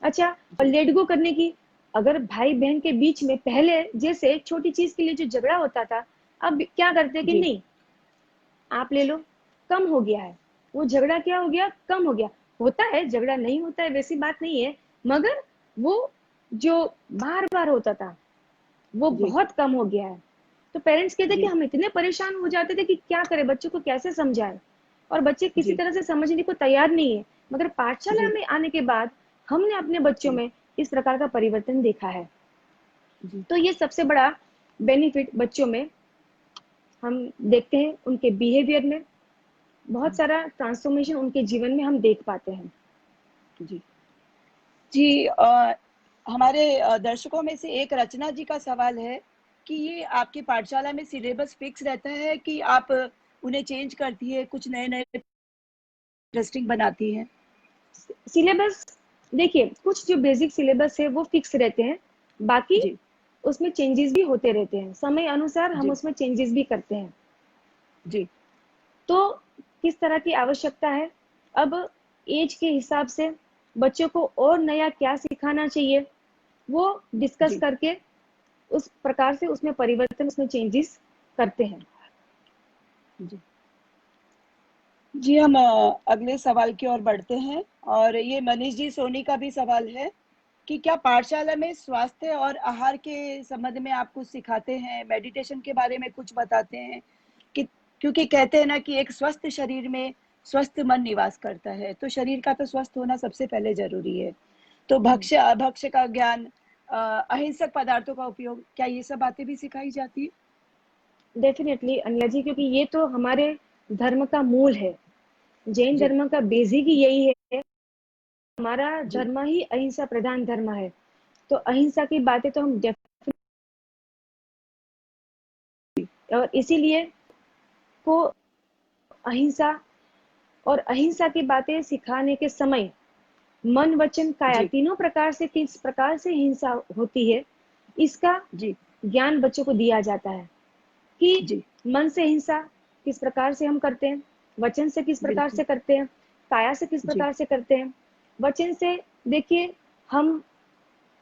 अच्छा, और जी, लेट गो करने की, अगर भाई बहन के बीच में पहले जैसे छोटी चीज के लिए जो झगड़ा होता था, अब क्या करते हैं कि जी, नहीं आप ले लो, कम हो गया है, वो झगड़ा क्या हो गया, कम हो गया। होता है झगड़ा, नहीं होता है वैसी बात नहीं है, मगर वो जो बार बार होता था वो जी, बहुत कम हो गया है। तो पेरेंट्स कहते हैं कि जी, हम इतने परेशान हो जाते थे कि क्या करें, बच्चों को कैसे समझाएं, और बच्चे किसी जी, तरह से समझने को तैयार नहीं है। मगर पाठशाला जी, में आने के बाद हमने अपने बच्चों जी, में इस प्रकार का परिवर्तन देखा है। जी, तो ये सबसे बड़ा बेनिफिट बच्चों में हम देखते हैं, उनके बिहेवियर में बहुत सारा ट्रांसफॉर्मेशन उनके जीवन में हम देख पाते हैं। जी। जी हमारे दर्शकों में से एक रचना जी का सवाल है कि ये आपकी पाठशाला में सिलेबस फिक्स रहता है कि आप उन्हें चेंज करती है, कुछ नए-नए इंटरेस्टिंग बनाती हैं? सिलेबस, देखिए कुछ जो बेसिक सिलेबस है वो फिक्स रहते हैं, बाकी जी, उसमें चेंजेस भी होते रहते हैं, समय अनुसार हम जी, उसमें चेंजेस भी करते हैं। जी, तो किस तरह की आवश्यकता है, अब एज के हिसाब से बच्चों को और नया क्या सिखाना चाहिए वो डिस्कस जी, करके उस प्रकार से उसमें परिवर्तन, उसमें चेंजेस करते हैं। जी। जी, हम अगले सवाल की ओर बढ़ते हैं और ये मनीष जी सोनी का भी सवाल है कि क्या पाठशाला में स्वास्थ्य और आहार के संबंध में आप कुछ सिखाते हैं? मेडिटेशन के बारे में कुछ बताते हैं? कि क्योंकि कहते हैं ना कि एक स्वस्थ शरीर में स्वस्थ मन निवास करता है, तो शरीर का तो स्वस्थ होना सबसे पहले ज़रूरी है। तो भक्ष्य अभक्ष्य का ज्ञान, अहिंसक पदार्थों का उपयोग, क्या ये सब बातें भी सिखाई जाती है? डेफिनेटली अनिया जी, क्योंकि ये तो हमारे धर्म का मूल है, जैन जी, धर्म का बेसिक ही यही है। हमारा जी, धर्म ही अहिंसा प्रधान धर्म है, तो अहिंसा की बातें तो हम और इसीलिए को अहिंसा और अहिंसा की बातें सिखाने के समय मन वचन काया जी, तीनों प्रकार से किस प्रकार से हिंसा होती है, इसका जी, ज्ञान बच्चों को दिया जाता है कि जी, मन से हिंसा किस प्रकार से हम करते हैं, वचन से किस प्रकार बिल्कुल। से करते हैं, काया से किस जी, प्रकार से करते हैं। वचन से देखिए, हम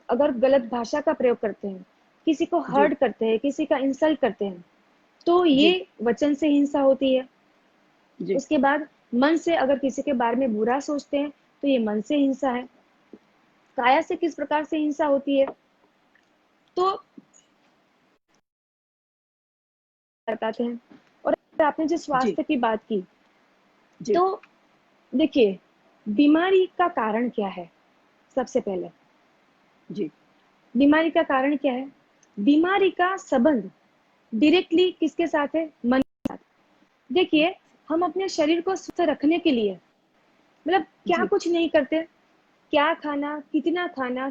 अगर गलत भाषा का प्रयोग करते हैं, किसी को जी, हर्ट करते हैं, किसी का इंसल्ट करते हैं, तो जी, ये वचन से हिंसा होती है। जी, उसके बाद मन से अगर किसी के बारे में बुरा सोचते हैं तो ये मन से हिंसा है। काया से किस प्रकार से हिंसा होती है, तो बताते हैं। और आपने जो जी, स्वास्थ्य की बात की, जी, तो देखिए बीमारी का कारण क्या है, सबसे पहले जी, बीमारी का कारण क्या है, बीमारी का संबंध डायरेक्टली किसके साथ है, मन के साथ। देखिए, हम अपने शरीर को स्वस्थ रखने के लिए मतलब क्या जी कुछ नहीं करते। क्या खाना, कितना खाना,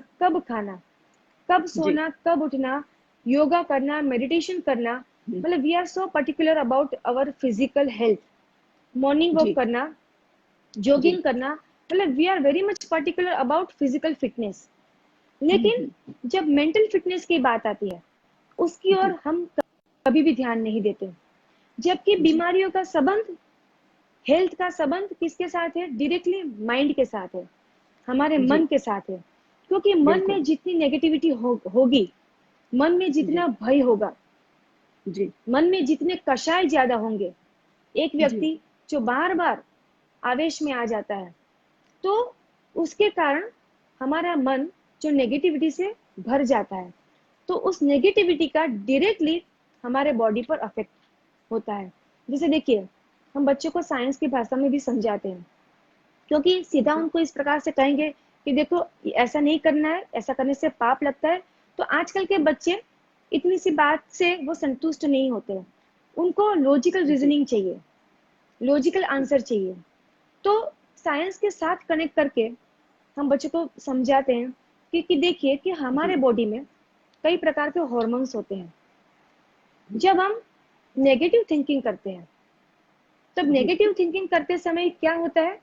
कब जी सोना, कब उठना, योगा करना, मेडिटेशन करना, जी मतलब we are so particular about our physical health. Morning walk जी करना, जी जॉगिंग करना, मतलब we are very much particular about physical fitness. लेकिन हम्म, जब मेंटल फिटनेस की बात आती है, उसकी जी ओर हम कभी भी ध्यान नहीं देते। जबकि जी बीमारियों का संबंध, हेल्थ का संबंध किसके साथ है? डायरेक्टली माइंड के साथ है, हमारे जी मन के साथ है। क्योंकि मन बिल्कुल में जितनी नेगेटिविटी होगी, मन में जी जितना भय होगा, जी मन में जितने कषाय ज्यादा होंगे, एक जी व्यक्ति जो बार बार आवेश में आ जाता है, तो उसके कारण हमारा मन जो नेगेटिविटी से भर जाता है, तो उस नेगेटिविटी का डायरेक्टली हमारे बॉडी पर अफेक्ट होता है। जैसे देखिए, हम बच्चों को साइंस की भाषा में भी समझाते हैं, क्योंकि सीधा जी उनको इस प्रकार से कहेंगे कि देखो ऐसा नहीं करना है, ऐसा करने से पाप लगता है, तो आजकल के बच्चे इतनी सी बात से वो संतुष्ट नहीं होते। उनको लॉजिकल जी रीजनिंग चाहिए, लॉजिकल आंसर चाहिए। तो साइंस के साथ कनेक्ट करके हम बच्चों को समझाते हैं कि देखिए कि जी हमारे बॉडी में कई प्रकार के हॉर्मोन्स होते हैं। जब हम नेगेटिव थिंकिंग करते हैं, तब जी नेगेटिव थिंकिंग करते समय क्या होता है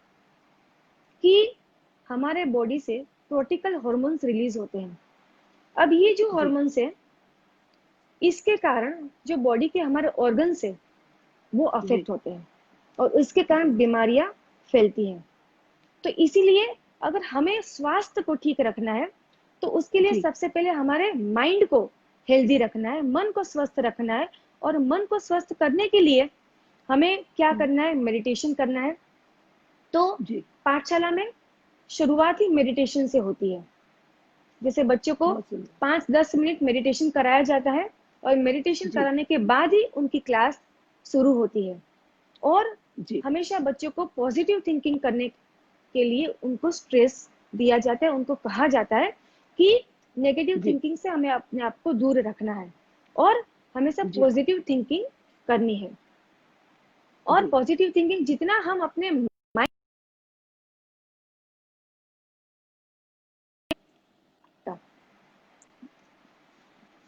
कि हमारे बॉडी से कोर्टिकल हॉर्मोन्स रिलीज होते हैं। अब ये जो जी हॉर्मोन्स है, इसके कारण जो बॉडी के हमारे ऑर्गन्स है वो जी अफेक्ट होते हैं, और इसके कारण बीमारियां फैलती हैं। तो इसीलिए अगर हमें स्वास्थ्य को ठीक रखना है, तो उसके लिए जी सबसे पहले हमारे माइंड को हेल्दी रखना है, मन को स्वस्थ रखना है। और मन को स्वस्थ करने के लिए हमें क्या करना है? मेडिटेशन करना है। तो जी पाठशाला में शुरुआत ही मेडिटेशन से होती है। जैसे बच्चों को बहुत सुंदर 5-10 मिनट मेडिटेशन कराया जाता है, और मेडिटेशन जी कराने के बाद ही उनकी क्लास शुरू होती है। और जी हमेशा बच्चों को पॉजिटिव थिंकिंग करने के लिए उनको स्ट्रेस दिया जाता है, उनको कहा जाता है कि नेगेटिव जी थिंकिंग से हमें अपने आप को दूर रखना है, और हमेशा जी पॉजिटिव थिंकिंग करनी है। और जी पॉजिटिव थिंकिंग जितना हम अपने माइंड का।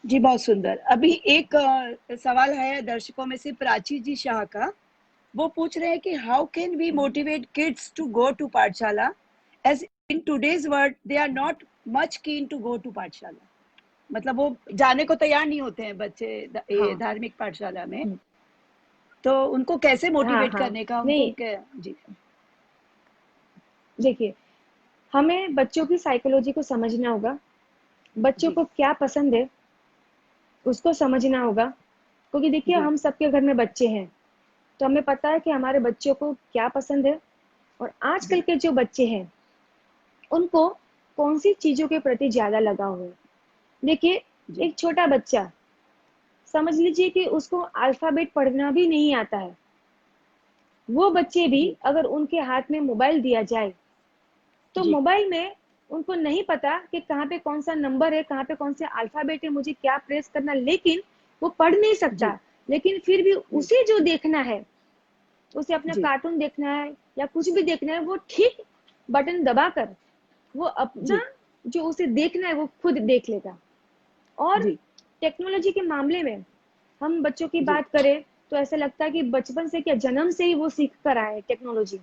जी बहुत सुंदर। अभी एक सवाल है दर्शकों में से प्राची जी शाह का। वो पूछ रहे हैं कि how can we motivate kids to go to pathshala as in today's world they are not much keen to go to pathshala. मतलब वो जाने को तैयार नहीं होते हैं बच्चे ये हाँ। धार्मिक पाठशाला में। तो उनको कैसे हाँ मोटिवेट हाँ। करने का, उनको नहीं, क्या? जी देखिए, हमें बच्चों की साइकोलॉजी को समझना होगा। बच्चों जी को क्या पसंद है उसको समझना होगा। क्योंकि देखिए, जी हम सबके घर में बच्चे हैं, तो हमें पता है कि हमारे बच्चों को क्या पसंद है। और आजकल जी के जो बच्चे हैं, उनको कौन सी चीजों के प्रति ज्यादा लगाव है। देखिए, जी एक छोटा बच्चा, समझ लीजिए कि उसको अल्फाबेट पढ़ना भी नहीं आता है, वो बच्चे भी जी अगर उनके हाथ में मोबाइल दिया जाए, तो जी मोबाइल में उनको नहीं पता कि कहाँ पे कौन सा नंबर है, कहाँ पे कौन से अल्फाबेट है, मुझे क्या प्रेस करना, लेकिन वो पढ़ नहीं जी सकता। लेकिन फिर भी जी उसे जो देखना है, उसे अपना जी कार्टून देखना है या कुछ भी देखना है, वो ठीक बटन दबाकर वो अपना जी जो उसे देखना है वो खुद देख लेगा। और जी टेक्नोलॉजी के मामले में हम बच्चों की जी बात करें, तो ऐसा लगता है कि बचपन से क्या, जन्म से ही वो सीख कर आए टेक्नोलॉजी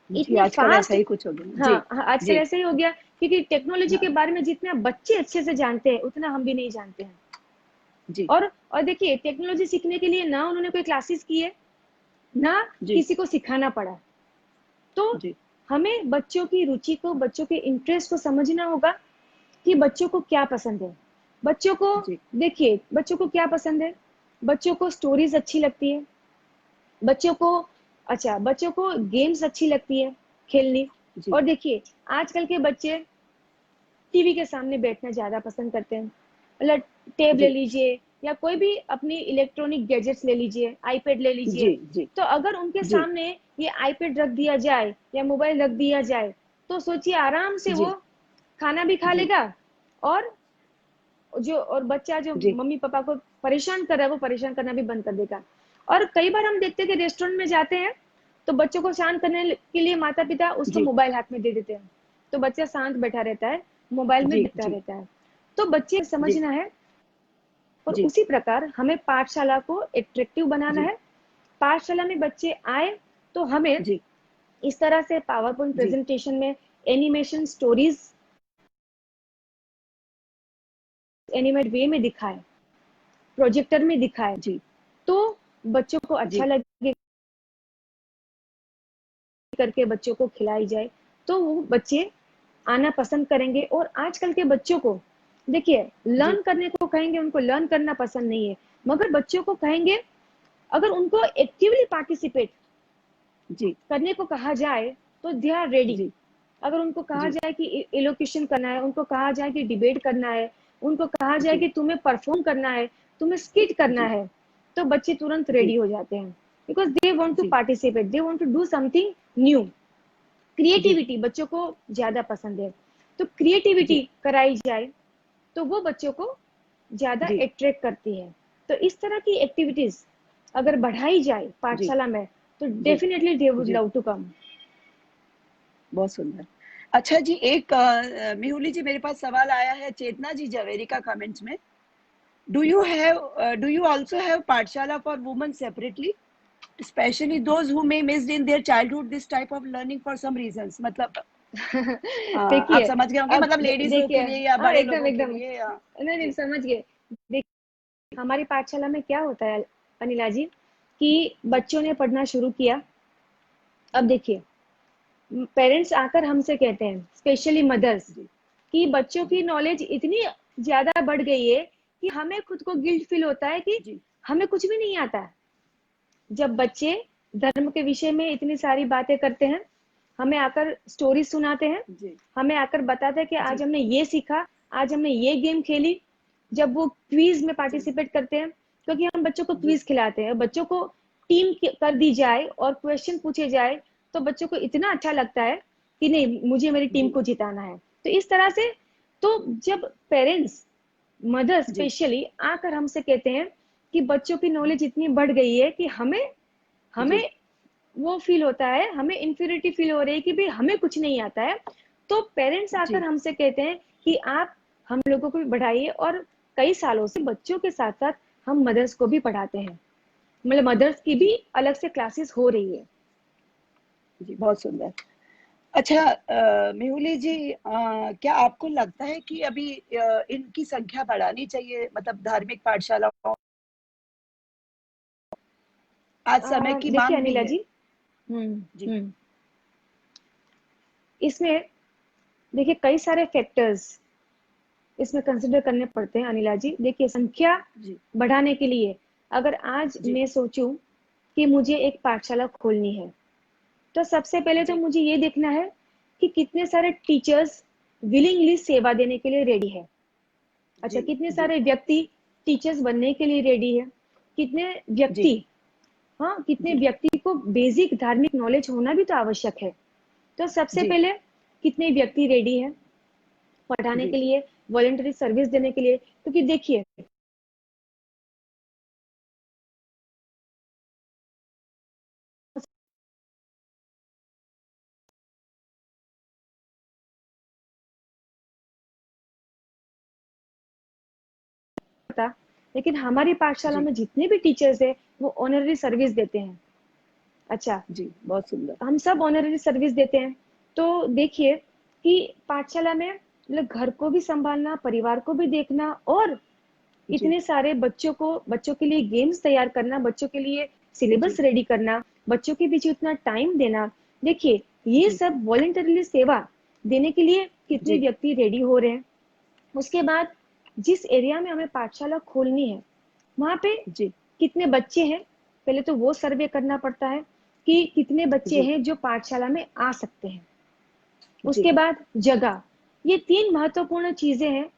जी इतनी आजकल ऐसा फास्ट। ही कुछ हो गया। हाँ जी हाँ, आजकल जी ऐसा ही हो गया, क्योंकि टेक्नोलॉजी हाँ के बारे में जितना बच्चे अच्छे से जानते हैं, उतना हम भी नहीं जानते हैं। जी और देखिए, टेक्नोलॉजी सीखने के लिए ना उन्होंने कोई क्लासेस की है, ना जी किसी को सिखाना पड़ा। तो जी हमें बच्चों की रुचि को, बच्चों के इंटरेस्ट को समझना होगा कि बच्चों को क्या पसंद है। बच्चों को, जी देखिए, बच्चों को क्या पसंद है। बच्चों को स्टोरीज अच्छी लगती है, बच्चों को, अच्छा, बच्चों को गेम्स अच्छी लगती है खेलनी। जी और देखिए, आजकल के बच्चे टीवी के सामने बैठना ज्यादा पसंद करते हैं। मतलब टेब ले जी लीजिए, या कोई भी अपनी इलेक्ट्रॉनिक गैजेट्स ले लीजिए, आईपैड ले लीजिए। जी जी तो अगर उनके जी सामने ये आईपैड रख दिया जाए या मोबाइल रख दिया जाए, तो सोचिए आराम से वो जी खाना भी खा जी लेगा, और और बच्चा जो जी मम्मी पापा को परेशान कर रहा है, वो परेशान करना भी बंद कर देगा। और कई बार हम देखते हैं कि रेस्टोरेंट में जाते हैं तो बच्चों को शांत करने के लिए माता पिता उसको जी मोबाइल हाथ में दे देते हैं, तो बच्चा शांत बैठा रहता है, मोबाइल में जी दिखता जी रहता है। तो बच्चे जी समझना है। और जी उसी प्रकार हमें पाठशाला को अट्रैक्टिव बनाना जी है। पाठशाला में बच्चे आए तो हमें जी इस तरह से पावर पॉइंट जी प्रेजेंटेशन में एनिमेशन स्टोरीज एनिमेट वे में दिखाए, प्रोजेक्टर में दिखाए, जी तो बच्चों को अच्छा जी लगे, करके बच्चों को खिलाई जाए तो वो बच्चे आना पसंद करेंगे। और आजकल के बच्चों को देखिए, जी लर्न करने को कहेंगे, उनको लर्न करना पसंद नहीं है, मगर बच्चों को कहेंगे, अगर उनको एक्टिवली पार्टिसिपेट जी करने को कहा जाए तो दे आर रेडी। जी अगर उनको कहा जी जाए कि एलोकेशन करना है, उनको कहा जाए कि डिबेट करना है, उनको कहा जाए जी कि तुम्हें परफॉर्म करना है, तुम्हें स्किट करना जी है, तो बच्चे तुरंत जी रेडी हो जाते हैं, बिकॉज दे वांट टू जी participate, they want to do something new. जी क्रिएटिविटी बच्चों को ज्यादा पसंद है, तो जी क्रिएटिविटी कराई जाए तो वो बच्चों को ज्यादा जी अट्रैक्ट करती है। तो इस तरह की एक्टिविटीज अगर बढ़ाई जाए जी पाठशाला में तो जी डेफिनेटली दे वुड जी लव टू कम। बहुत सुंदर। अच्छा जी, एक मेहुली जी, मेरे पास सवाल आया है चेतना जी जवेरी का कमेंट्स में। Do you also have pathshala for women separately, specially those who may missed in their childhood this type of learning for some reasons? मतलब आप देखिए, समझ गए होंगे, अब मतलब लेडीज लोग के देखिए, लिए या हाँ बड़े एकदम लोगों के एकदम, लिए, या नहीं नहीं जी समझ गए। देखिए, हमारी पाठशाला में क्या होता है अनिला जी, कि जी बच्चों ने पढ़ना शुरू किया। अब देखिए, पेरेंट्स आकर हमसे कहते हैं, स्पेशली मदर्स, जी कि बच्चों की जी नॉलेज इतनी ज्यादा बढ़ गई है कि हमें खुद को गिल्ट फील होता है कि जी हमें कुछ भी नहीं आता। जब बच्चे धर्म के विषय में इतनी सारी बातें करते हैं, हमें आकर स्टोरी सुनाते हैं, जी हमें आकर बताते हैं कि आज जी हमने ये सीखा, आज हमने ये गेम खेली। जब वो क्विज में जी पार्टिसिपेट करते हैं, क्योंकि हम बच्चों को जी क्विज खिलाते हैं, बच्चों को टीम कर दी जाए और क्वेश्चन पूछे जाए, तो बच्चों को इतना अच्छा लगता है कि नहीं, मुझे मेरी टीम जी को जिताना है। तो इस तरह से, तो जब पेरेंट्स, मदर जी स्पेशली आकर हमसे कहते हैं कि बच्चों की नॉलेज इतनी बढ़ गई है कि हमें जी हमें वो फील होता है, हमें इंफीरियरिटी फील हो रही है कि भाई हमें कुछ नहीं आता है, तो पेरेंट्स आकर जी हमसे कहते हैं कि आप हम लोगों को भी बढ़ाइए। और कई सालों से बच्चों के साथ साथ हम मदर्स को भी पढ़ाते हैं, मतलब मदर्स की भी जी अलग से क्लासेस हो रही है। जी बहुत सुंदर। अच्छा, मेहुली जी, क्या आपको लगता है कि अभी इनकी संख्या बढ़ानी चाहिए, मतलब धार्मिक पाठशालाओं? आज समय की देखिए मांग भी अनिला है। जी, हम्म जी हम्म इसमें देखिए कई सारे फैक्टर्स इसमें कंसिडर करने पड़ते हैं अनिला जी। देखिए, संख्या जी बढ़ाने के लिए अगर आज जी मैं सोचूं कि मुझे एक पाठशाला खोलनी है, तो सबसे पहले तो जी मुझे ये देखना है कि कितने सारे टीचर्स विलिंगली सेवा देने के लिए रेडी है। अच्छा, जी कितने जी सारे व्यक्ति टीचर्स बनने के लिए रेडी है, कितने जी व्यक्ति, हाँ कितने जी व्यक्ति को बेसिक धार्मिक नॉलेज होना भी तो आवश्यक है। तो सबसे जी पहले कितने व्यक्ति रेडी है पढ़ाने जी के लिए, वॉलेंटरी सर्विस देने के लिए। क्योंकि देखिए, पता, लेकिन हमारी पाठशाला जी में जितने भी टीचर्स है वो ऑनररी सर्विस देते हैं। अच्छा, जी बहुत सुंदर। हम सब ऑनररी सर्विस देते हैं। तो देखिए कि पाठशाला में मतलब घर को भी संभालना, परिवार को भी देखना, और जी इतने सारे बच्चों को, बच्चों के लिए गेम्स तैयार करना, बच्चों के लिए जी सिलेबस रेडी करना, बच्चों के बीच इतना टाइम देना। देखिए, ये जी सब वॉलेंटरली सेवा देने के लिए कितने जी व्यक्ति रेडी हो रहे हैं। उसके बाद जिस एरिया में हमें पाठशाला खोलनी है वहां पे जी कितने बच्चे हैं, पहले तो वो सर्वे करना पड़ता है कि कितने बच्चे जी हैं जो पाठशाला में आ सकते हैं। जी उसके बाद जगह, ये तीन महत्वपूर्ण चीजें हैं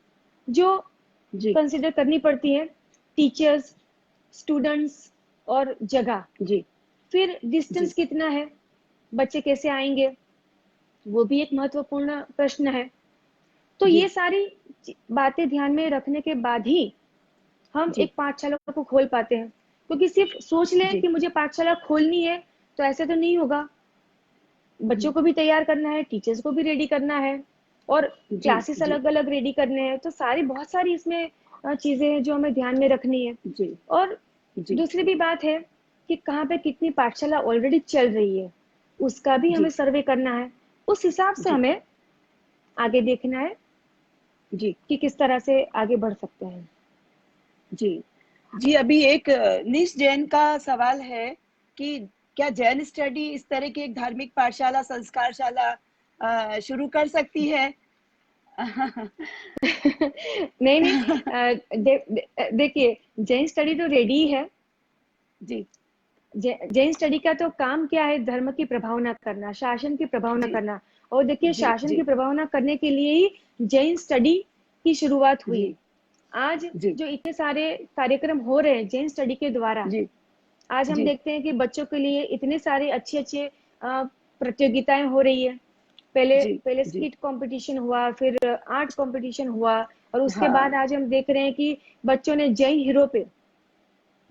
जो जी कंसिडर करनी पड़ती है, टीचर्स, स्टूडेंट्स और जगह। जी फिर डिस्टेंस जी कितना है, बच्चे कैसे आएंगे, वो भी एक महत्वपूर्ण प्रश्न है। तो ये जी सारी बातें ध्यान में रखने के बाद ही हम जी एक पाठशाला को खोल पाते हैं। क्योंकि सिर्फ सोच लें जी कि मुझे पाठशाला खोलनी है तो ऐसे तो नहीं होगा। बच्चों को भी तैयार करना है, टीचर्स को भी रेडी करना है, और जी क्लासेस जी अलग अलग रेडी करने हैं। तो बहुत सारी इसमें चीजें हैं जो हमें ध्यान में रखनी है। जी और जी दूसरी भी बात है कि कहाँ पे कितनी पाठशाला ऑलरेडी चल रही है, उसका भी हमें जी सर्वे करना है। उस हिसाब से जी हमें आगे देखना है जी कि किस तरह से आगे बढ़ सकते हैं। जी जी। अभी एक निश जैन का सवाल है कि क्या जैन स्टडी इस तरह की एक धार्मिक पाठशाला, संस्कारशाला शुरू कर सकती है? नहीं नहीं, देखिए, जैन स्टडी तो रेडी है। जी जैन स्टडी का तो काम क्या है? धर्म की प्रभावना करना, शासन की प्रभावना जी करना। और देखिए, जी शासन जी की प्रभावना करने के लिए ही जैन स्टडी की शुरुआत हुई। जी आज जी जो इतने सारे कार्यक्रम हो रहे हैं जैन स्टडी के द्वारा, जी आज हम जी देखते हैं कि बच्चों के लिए इतने सारे अच्छे अच्छे प्रतियोगिताएं हो रही है। पहले जी पहले जी। स्किट कंपटीशन हुआ, फिर आर्ट कंपटीशन हुआ, और उसके बाद हाँ आज हम देख रहे हैं कि बच्चों ने जैन हीरो पे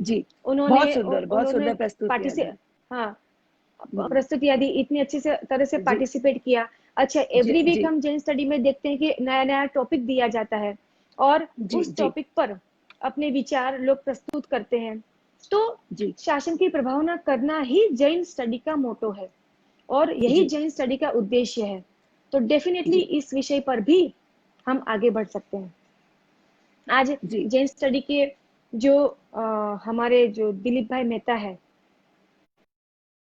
जी। उन्होंने बहुत उन्होंने सुंदर प्रस्तुतियां पार्टिसिपेट, दी। हाँ, हम्म, प्रस्तुतियां दी, इतनी अच्छी से तरह से जी पार्टिसिपेट किया। अच्छा, जी एवरी वीक जी हम जैन स्टडी में देखते हैं कि नया नया टॉपिक दिया जाता है, और जी उस जी टॉपिक पर अपने विचार लोग प्रस्तुत करते हैं। तो जी शासन की प्रभावना करना ही जैन स्टडी का मोटो है, और यही जी जैन स्टडी का उद्देश्य है। तो डेफिनेटली जी इस विषय पर भी हम आगे बढ़ सकते हैं। आज जी जैन स्टडी के जो हमारे जो दिलीप भाई मेहता है,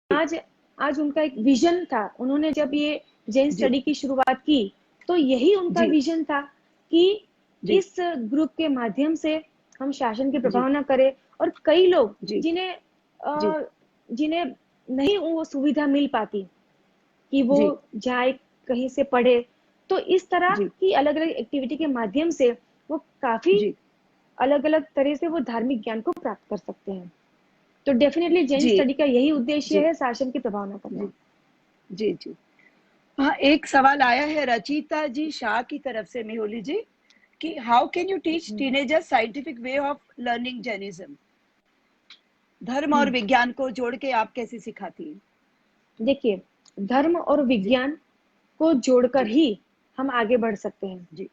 आज आज उनका एक विजन था। उन्होंने जब ये जैन जी स्टडी की शुरुआत की, तो यही उनका जी विजन था कि जी इस ग्रुप के माध्यम से हम शासन की जी प्रभावना करें। और कई लोग जी जिन्हें जी जिन्हें नहीं वो सुविधा मिल पाती कि वो जी जाए कहीं से पढ़े, तो इस तरह जी की अलग अलग एक्टिविटी के माध्यम से वो काफी जी अलग अलग तरह से वो धार्मिक ज्ञान को प्राप्त कर सकते हैं। तो डेफिनेटली जैन जी स्टडी का यही उद्देश्य जी है, शासन की प्रभावना करना। जी जी जी। हाँ, एक सवाल आया है रचिता जी शाह की तरफ से, मेहुली जी, कि how can you teach hmm teenagers scientific way of learning Jainism? धर्म और हम्म। विज्ञान को जोड़ के आप कैसे सिखाती हैं? देखिए, धर्म और जी विज्ञान को जोड़कर जी ही हम आगे बढ़ सकते हैं। जी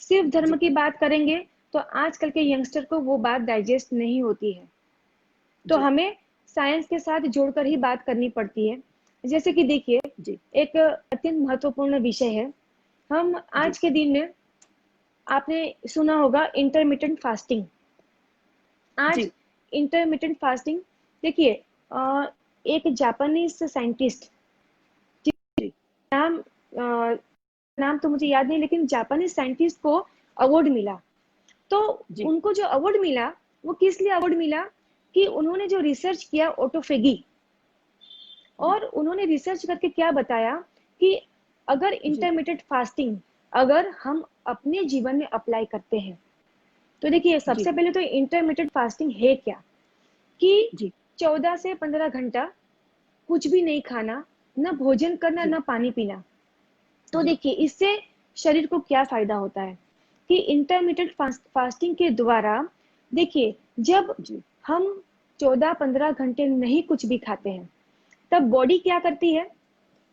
सिर्फ धर्म जी की बात करेंगे तो आजकल के यंगस्टर को वो बात डाइजेस्ट नहीं होती है। तो जी हमें साइंस के साथ जोड़कर ही बात करनी पड़ती है। जैसे कि देखिए, जी एक अत्यंत महत्वपूर्ण विषय है। हम जी आज के दिन में, आपने सुना होगा इंटरमिटेंट फास्टिंग। आज जी इंटरमिटेंट फास्टिंग, देखिए, एक जापानीज साइंटिस्ट, जी नाम नाम तो मुझे याद नहीं, लेकिन जापानीज साइंटिस्ट को अवार्ड मिला। तो जी उनको जो अवार्ड मिला, वो किस लिए अवार्ड मिला? कि उन्होंने जो रिसर्च किया ऑटोफेगी, जी और उन्होंने रिसर्च करके क्या बताया कि अगर जी इंटरमीडिएट फास्टिंग अगर हम अपने जीवन में अप्लाई करते हैं, तो देखिए, जी सबसे पहले तो इंटरमीडिएट फास्टिंग है क्या? कि जी 14 से 15 घंटा कुछ भी नहीं खाना, न भोजन करना, जी न पानी पीना। तो जी देखिए, इससे शरीर को क्या फायदा होता है कि इंटरमीडिएट फास्टिंग के द्वारा, देखिए, जब जी हम 14-15 घंटे नहीं कुछ भी खाते हैं, तब बॉडी क्या करती है?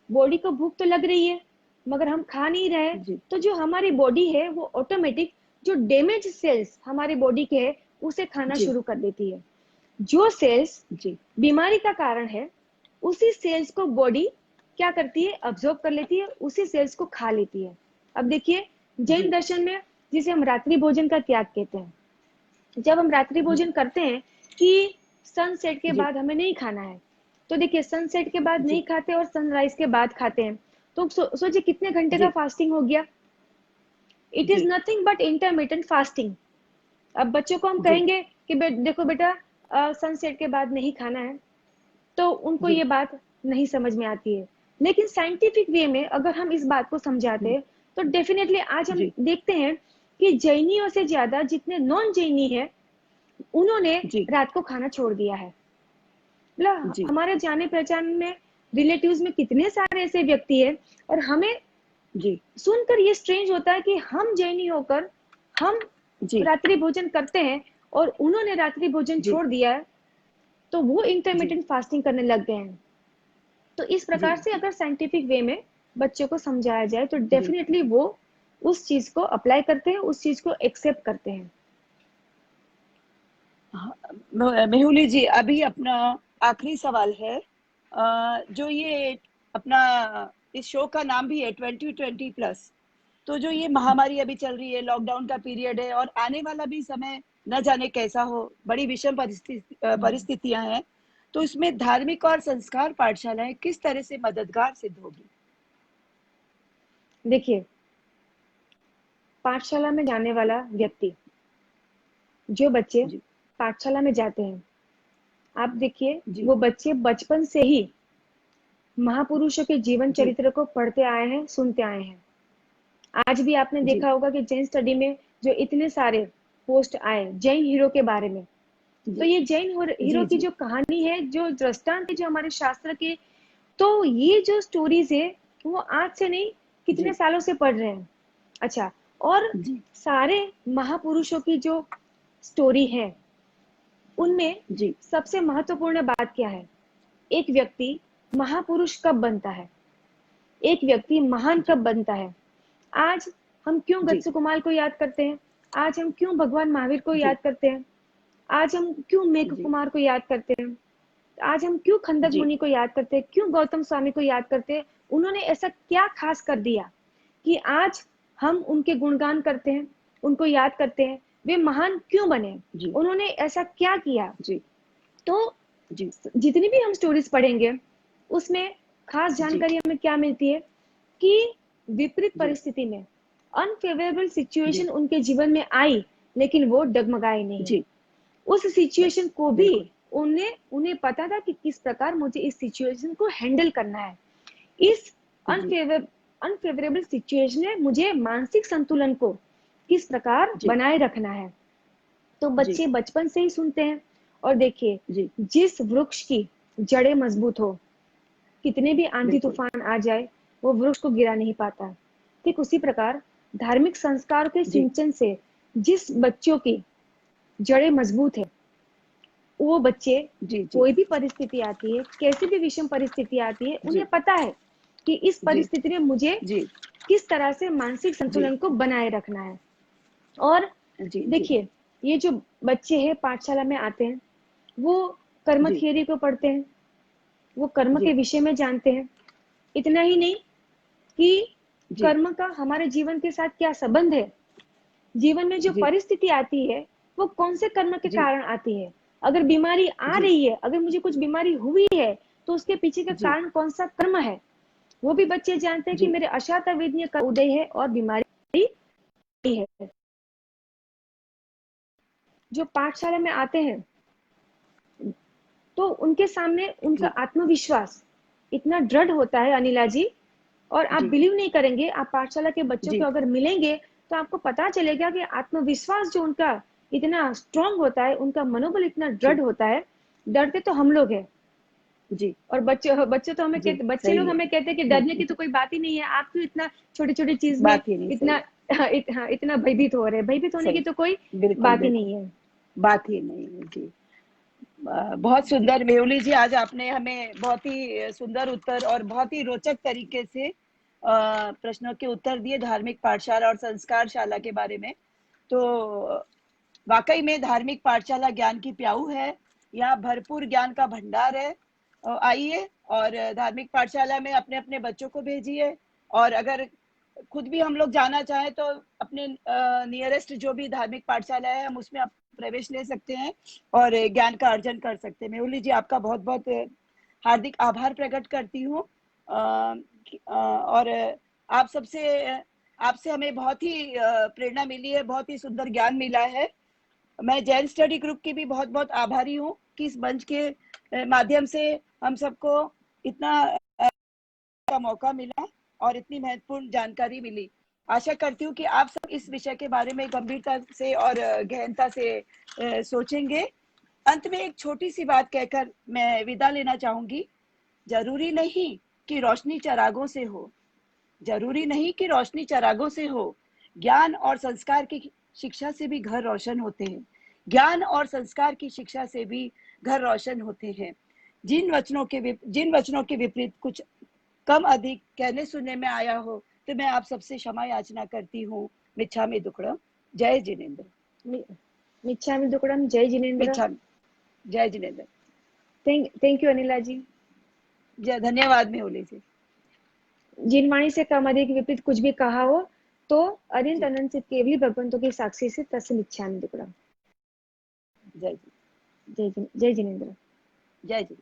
बॉडी को भूख तो लग रही है, मगर हम खा नहीं रहे। जी तो जो हमारी बॉडी है वो ऑटोमेटिक जो डैमेज सेल्स हमारे बॉडी के है उसे खाना जी शुरू कर देती है। जो सेल्स जी बीमारी का कारण है, उसी सेल्स को बॉडी क्या करती है? अब्जॉर्ब कर लेती है, उसी सेल्स को खा लेती है। अब देखिए, जैन जी दर्शन में जिसे हम रात्रि भोजन का त्याग कहते हैं, जब हम रात्रि भोजन करते हैं कि सनसेट के जी बाद हमें नहीं खाना है, तो देखिए, सनसेट के बाद नहीं जी खाते और सनराइज के बाद खाते हैं, तो सोचिए कितने घंटे का जी फास्टिंग हो गया। इट इज जी नथिंग बट इंटरमीडिएट फास्टिंग। अब बच्चों को हम जी कहेंगे कि देखो बेटा, सनसेट के बाद नहीं खाना है, तो उनको जी ये बात नहीं समझ में आती है। लेकिन साइंटिफिक वे में अगर हम इस बात को समझाते हैं, तो डेफिनेटली आज हम जी देखते हैं कि जैनियों से ज्यादा जितने नॉन जैनी है, उन्होंने जी रात को खाना छोड़ दिया है। मतलब जी हमारे जाने पहचान में, रिलेटिव्स में कितने सारे ऐसे व्यक्ति है, और हमें जी सुनकर ये स्ट्रेंज होता है कि हम जैनी होकर हम जी रात्रि भोजन करते हैं, और उन्होंने रात्रि भोजन जी छोड़ दिया है। तो वो जी इंटरमीडिएट फास्टिंग करने लग गए हैं। तो इस जी प्रकार से जी अगर साइंटिफिक वे में बच्चों को समझाया जाए तो जी डेफिनेटली वो उस चीज को अप्लाई करते हैं, उस चीज को एक्सेप्ट करते हैं। हाँ, मेहुली जी, अभी अपना आखिरी सवाल है। जो ये अपना इस शो का नाम भी है 2020+। तो जो ये महामारी अभी चल रही है, लॉकडाउन का पीरियड है और आने वाला भी समय न जाने कैसा हो, बड़ी विषम परिस्थितियां हैं। तो इसमें धार्मिक और संस्कार पाठशालाएं किस तरह से मददगार सिद्ध होगी? देखिए, पाठशाला में जाने वाला व्यक्ति, जो बच्चे जी पाठशाला में जाते हैं, आप देखिए जी वो बच्चे बचपन से ही महापुरुषों के जीवन जी चरित्र को पढ़ते आए हैं, सुनते आए हैं। आज भी आपने जी देखा होगा कि जैन स्टडी में जो इतने सारे पोस्ट आए जैन हीरो के बारे में, तो जी ये जैन हीरो जी की जी जो कहानी है, जो दृष्टांत है, जो हमारे शास्त्र के, तो ये जो स्टोरीज है वो आज से नहीं कितने जी सालों से पढ़ रहे हैं। अच्छा, और जी सारे महापुरुषों की जो स्टोरी है उनमें जी सबसे महत्वपूर्ण बात क्या है? एक व्यक्ति महापुरुष कब बनता है, एक व्यक्ति महान जी कब बनता है? आज हम क्यों जी गत्सु कुमार को याद करते हैं? आज हम क्यों भगवान महावीर को जी याद करते हैं? आज हम क्यों मेघ जी कुमार को याद करते हैं? आज हम क्यों खंडक जी मुनि को याद करते हैं? क्यों गौतम स्वामी को याद करते हैं? उन्होंने ऐसा क्या खास कर दिया कि आज हम उनके गुणगान करते हैं, उनको याद करते हैं? वे महान क्यों बने? जी उन्होंने ऐसा क्या किया? जी तो जी जितनी भी हम स्टोरीज पढ़ेंगे उसमें खास जी जानकारी हमें क्या मिलती है कि विपरीत जी परिस्थिति में अनफेवरेबल जी सिचुएशन उनके जीवन में आई, लेकिन वो डगमगाए नहीं। जी उस सिचुएशन को भी बिल्कुल उन्हें उन्हें पता था कि किस प्रकार मुझे इस सिचुएशन को हैंडल करना है। इस जी अनफेवरेबल सिचुएशन में मुझे मानसिक संतुलन को किस प्रकार जी बनाए रखना है। तो जी बच्चे बचपन से ही सुनते हैं। और देखिए, जी जिस वृक्ष की जड़ें मजबूत हो, कितने भी आंधी बिल्कुल तूफान आ जाए वो वृक्ष को गिरा नहीं पाता। ठीक उसी प्रकार धार्मिक संस्कार के जी सिंचन से जिस बच्चों की जड़ें मजबूत है, वो बच्चे जी जी कोई भी परिस्थिति आती है, कैसी भी विषम परिस्थिति आती है, उन्हें जी पता है कि इस जी परिस्थिति में मुझे जी किस तरह से मानसिक जी संतुलन को बनाए रखना है। और जी जी देखिए, ये जो बच्चे हैं पाठशाला में आते हैं, वो कर्म जी थियरी को पढ़ते हैं, वो कर्म के जी विषय में जानते हैं। इतना ही नहीं कि जी कर्म का हमारे जीवन के साथ क्या संबंध है, जीवन में जो जी परिस्थिति आती है वो कौन से कर्म के जी कारण आती है। अगर बीमारी आ जी रही है, अगर मुझे कुछ बीमारी हुई है, तो उसके पीछे का जी कारण कौन सा कर्म है, वो भी बच्चे जानते हैं कि जी मेरे अशातवेदनीय का उदय है और बीमारी है। जो पाठशाला में आते हैं तो उनके सामने उनका जी आत्मविश्वास इतना दृढ़ होता है अनिला जी। और आप जी बिलीव नहीं करेंगे, आप पाठशाला के बच्चों को जी अगर मिलेंगे तो आपको पता चलेगा कि आत्मविश्वास जो उनका इतना स्ट्रांग होता है, उनका मनोबल इतना दृढ़ जी होता है। डरते तो हम लोग हैं, जी और बच्चे बच्चे तो हमें जी कहते, बच्चे लोग सही है। हमें कहते हैं कि डरने की तो कोई बात ही नहीं है, आप क्यों इतना छोटी छोटी चीज में बात ही नहीं इतना सही। हाँ, इतना भयभीत हो रहे हैं। भयभीत होने की सही तो कोई बिल्कुल बात ही बिल्कुल नहीं है। बात ही नहीं है जी। बहुत सुंदर मेहुली जी, आज आपने हमें बहुत ही सुंदर उत्तर और बहुत ही रोचक तरीके से प्रश्नों के उत्तर दिए धार्मिक पाठशाला और संस्कारशाला के बारे में। तो वाकई में धार्मिक पाठशाला ज्ञान की प्याऊ है, यहाँ भरपूर ज्ञान का भंडार है। आइए और धार्मिक पाठशाला में अपने अपने बच्चों को भेजिए, और अगर खुद भी हम लोग जाना चाहें तो अपने नियरेस्ट जो भी धार्मिक पाठशाला है हम उसमें आप प्रवेश ले सकते हैं और ज्ञान का अर्जन कर सकते हैं। मेहुली जी, आपका बहुत बहुत हार्दिक आभार प्रकट करती हूँ। और आप सबसे आपसे हमें बहुत ही प्रेरणा मिली है, बहुत ही सुंदर ज्ञान मिला है। मैं जैन स्टडी ग्रुप की भी बहुत बहुत आभारी हूँ कि इस मंच के माध्यम से हम सबको इतना का मौका मिला और इतनी महत्वपूर्ण जानकारी मिली। आशा करती हूँ कि आप सब इस विषय के बारे में गंभीरता से और गहनता से सोचेंगे। अंत में एक छोटी सी बात कहकर मैं विदा लेना चाहूंगी। जरूरी नहीं कि रोशनी चरागों से हो, जरूरी नहीं कि रोशनी चरागों से हो। ज्ञान और संस्कार की शिक्षा से भी घर रोशन होते हैं। ज्ञान और संस्कार की शिक्षा से भी घर रोशन होते हैं। जिन वचनों के विपरीत कुछ कम अधिक कहने सुनने में आया हो तो मैं आप सबसे क्षमा याचना करती हूँ। मिच्छामि दुक्कडम। जय जिनेन्द्र। मिच्छामि दुक्कडम। जय जिनेन्द्र। मिच्छामि। जय जिनेन्द्र। थैंक यू अनिला जी। जय धन्यवाद मेहुली जी। जिन वाणी से कम अधिक विपरीत कुछ भी कहा हो तो अनंत जी। अनंत से केवली भगवंतों की साक्षी से तस्य मिच्छामि दुक्कडम। जय जी। जय जिनेन्द्र। जय जी।